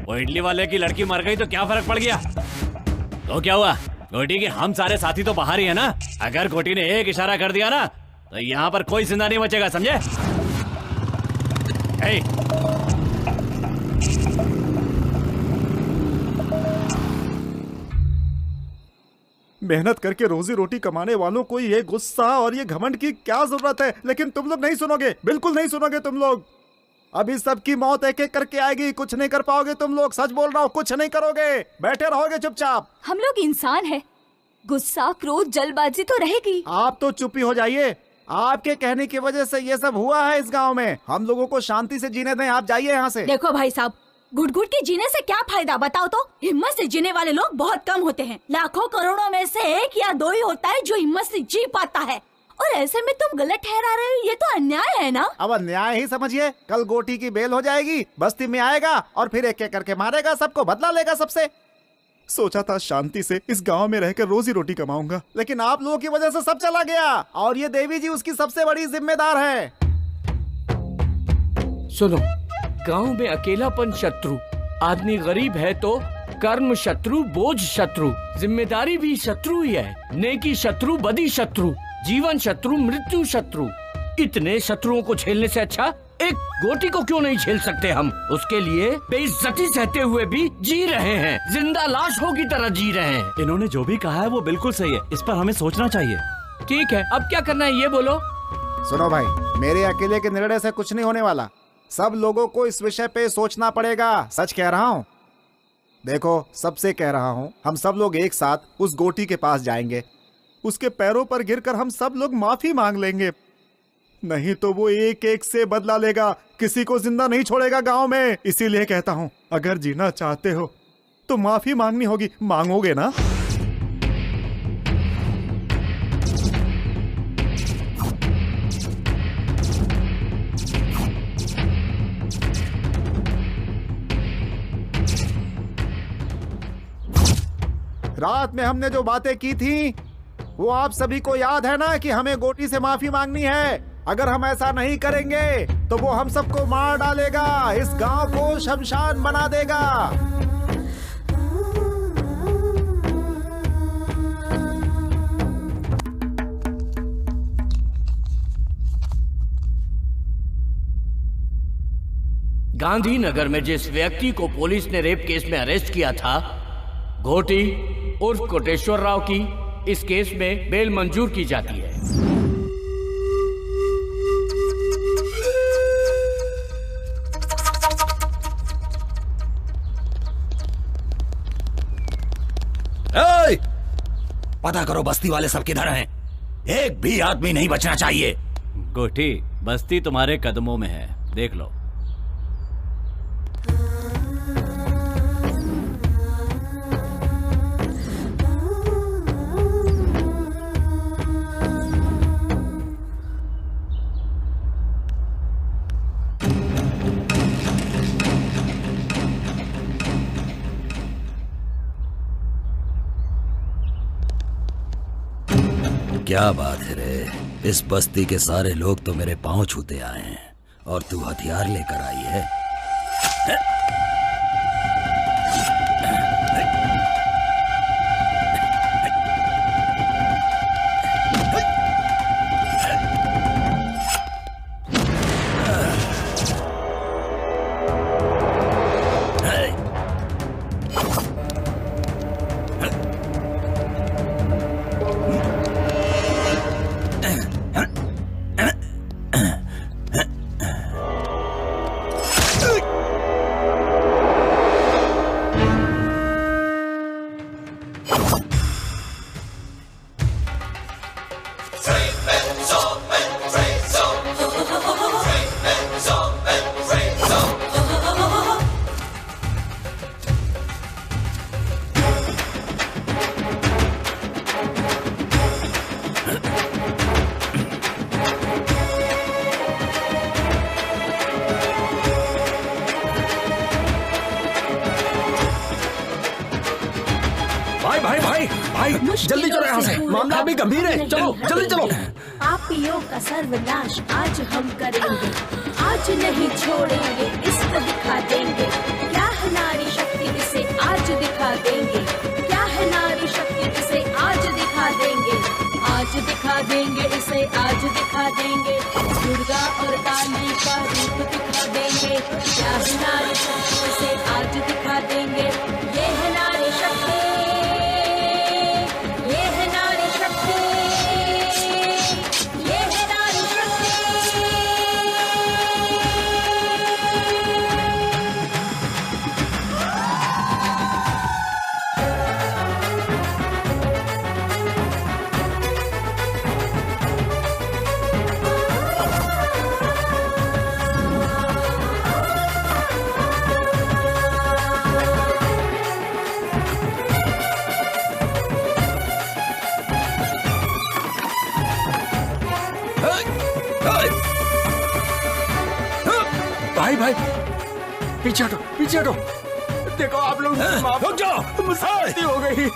वो इडली वाले की लड़की मर गई तो क्या फर्क पड़ गया? तो क्या हुआ? गोटी के हम सारे साथी तो बाहर ही है ना। अगर गोटी ने एक इशारा कर दिया ना तो यहाँ पर कोई जिंदा नहीं बचेगा, समझे? मेहनत करके रोजी रोटी कमाने वालों को ये गुस्सा और ये घमंड की क्या जरूरत है? लेकिन तुम लोग नहीं सुनोगे, बिल्कुल नहीं सुनोगे तुम लोग। अभी सबकी मौत एक एक करके आएगी, कुछ नहीं कर पाओगे तुम लोग। सच बोल रहा हूँ, कुछ नहीं करोगे, बैठे रहोगे चुपचाप। हम लोग इंसान हैं, गुस्सा, क्रोध, जल्दबाजी तो रहेगी। आप तो चुप ही हो जाइए। आपके कहने की वजह से ये सब हुआ है इस गांव में। हम लोगों को शांति से जीने दें, आप जाइए यहाँ से। देखो भाई साहब, घुट घुट के जीने से क्या फायदा बताओ तो? हिम्मत से जीने वाले लोग बहुत कम होते हैं। लाखों करोड़ों में से 1 या 2 ही होता है जो हिम्मत से जी पाता है, और ऐसे में तुम गलत ठहरा रहे हो। ये तो अन्याय है ना? अब अन्याय ही समझिए। कल गोटी की बेल हो जाएगी, बस्ती में आएगा और फिर एक एक करके मारेगा सबको, बदला लेगा सबसे। सोचा था शांति से इस गांव में रहकर रोजी रोटी कमाऊंगा, लेकिन आप लोगों की वजह से सब चला गया, और ये देवी जी उसकी सबसे बड़ी जिम्मेदार है। सुनो, गांव में अकेलापन शत्रु, आदमी गरीब है तो कर्म शत्रु, बोझ शत्रु, जिम्मेदारी भी शत्रु ही है। नेकी शत्रु, बदी शत्रु, जीवन शत्रु, मृत्यु शत्रु। इतने शत्रुओं को झेलने से अच्छा एक गोटी को क्यों नहीं झेल सकते हम? उसके लिए बेइज्जती सहते हुए भी जी रहे हैं, जिंदा लाशों की तरह जी रहे हैं। इन्होंने जो भी कहा है वो बिल्कुल सही है, इस पर हमें सोचना चाहिए। ठीक है, अब क्या करना है ये बोलो। सुनो भाई, मेरे अकेले के निर्णय से कुछ नहीं होने वाला। सब लोगों को इस विषय पे सोचना पड़ेगा। सच कह रहा हूँ। देखो, सबसे कह रहा हूँ, हम सब लोग एक साथ उस गोटी के पास जाएंगे। उसके पैरों पर गिरकर हम सब लोग माफी मांग लेंगे, नहीं तो वो एक एक से बदला लेगा, किसी को जिंदा नहीं छोड़ेगा गांव में। इसीलिए कहता हूँ, अगर जीना चाहते हो तो माफी मांगनी होगी। मांगोगे ना? रात में हमने जो बातें की थी वो आप सभी को याद है ना, कि हमें गोटी से माफी मांगनी है। अगर हम ऐसा नहीं करेंगे तो वो हम सबको मार डालेगा, इस गांव को शमशान बना देगा। गांधीनगर में जिस व्यक्ति को पुलिस ने रेप केस में अरेस्ट किया था, घोटी उर्फ कोटेश्वर राव की इस केस में बेल मंजूर की जाती है। पता करो बस्ती वाले सब किधर हैं। एक भी आदमी नहीं बचना चाहिए। गोटी, बस्ती तुम्हारे कदमों में है, देख लो। क्या बात है रे, इस बस्ती के सारे लोग तो मेरे पांव छूते आए हैं और तू हथियार लेकर आई है। जल्दी चलो यहाँ से, मामला अभी गंभीर है। चलो जल्दी चलो। पापियों का सर्वनाश आज हम करेंगे, आज नहीं छोड़ेंगे, इसको दिखा देंगे। क्या है नारी शक्ति, इसे आज दिखा देंगे। क्या है नारी शक्ति, इसे आज दिखा देंगे। आज दिखा देंगे, इसे आज दिखा देंगे। दुर्गा और काली का रूप दिखा देंगे। क्या है नारी शक्ति, इसे आज दिखा देंगे। ये है नारी शक्ति, ये है नारी शक्ति, ये है नारी शक्ति। भाई भाई पीछे हटो, पीछे हटो। देखो आप लोग माफ हो जाओ, मुझसे गलती हो गई,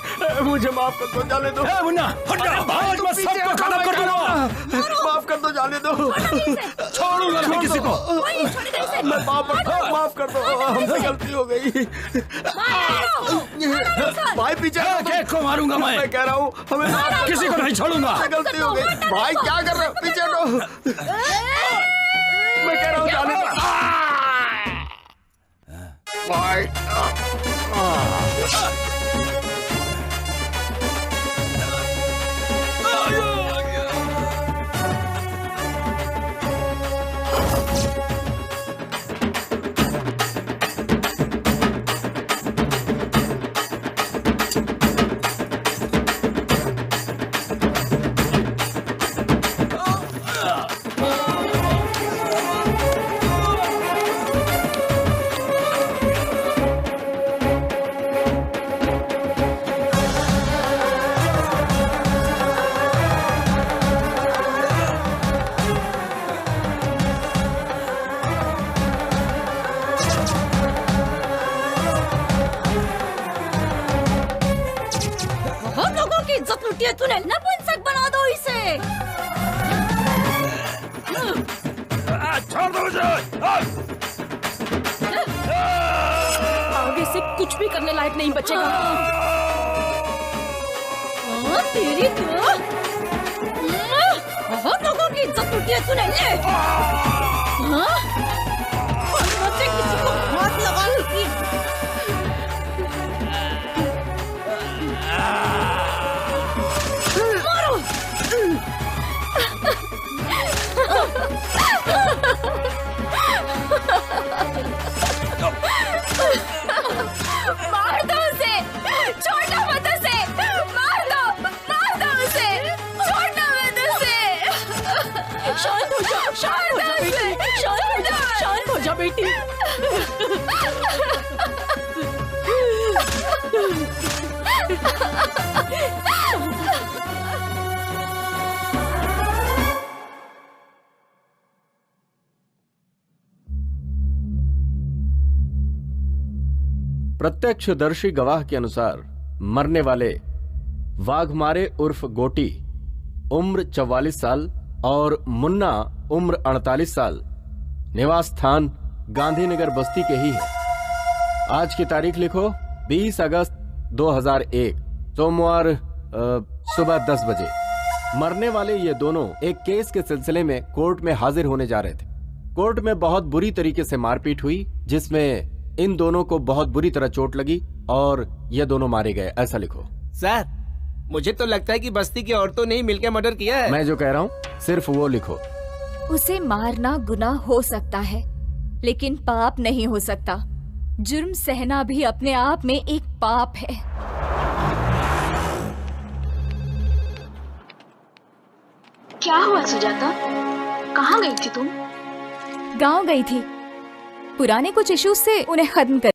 मुझे माफ कर दो, जाने दो। मुन्ना हट जाओ, आज मैं सबको खत्म कर दूंगा। माफ कर दो, जाने दो, छोड़ूंगा नहीं किसी को। मैं माफ कर दो, हमसे गलती हो गई। भाई पीछे केक को मारूंगा मैं कह रहा हूँ, हमें किसी को नहीं छोड़ूंगा। गलती हो गई। भाई क्या कर रहे हो, पीछे हटो। मैं कह रहा हूँ जाने दो भाई। इज्जत लुटी है तूने, नपुंसक बना दो इसे। छोड़ दो मुझे। आगे से कुछ भी करने लायक नहीं बचेगा। तेरी तो बहुत लोगों की इज्जत लुटी है तूने। किसी को हाथ लगा लगी। प्रत्यक्षदर्शी गवाह के अनुसार मरने वाले वाघमारे उर्फ गोटी उम्र 44 साल और मुन्ना उम्र 48 साल निवास स्थान गांधीनगर बस्ती के ही है। आज की तारीख लिखो 20 अगस्त 2001 सोमवार सुबह 10 बजे। मरने वाले ये दोनों एक केस के सिलसिले में कोर्ट में हाजिर होने जा रहे थे। कोर्ट में बहुत बुरी तरीके से मारपीट हुई जिसमें इन दोनों को बहुत बुरी तरह चोट लगी और ये दोनों मारे गए, ऐसा लिखो। सर मुझे तो लगता है कि बस्ती की औरतों ने ही मिलकर मर्डर किया है। मैं जो कह रहा हूँ सिर्फ वो लिखो। उसे मारना गुनाह हो सकता है लेकिन पाप नहीं हो सकता। जुर्म सहना भी अपने आप में एक पाप है। क्या हुआ सुजाता, कहाँ गई थी तुम? गांव गई थी, पुराने कुछ इश्यूज से उन्हें खत्म कर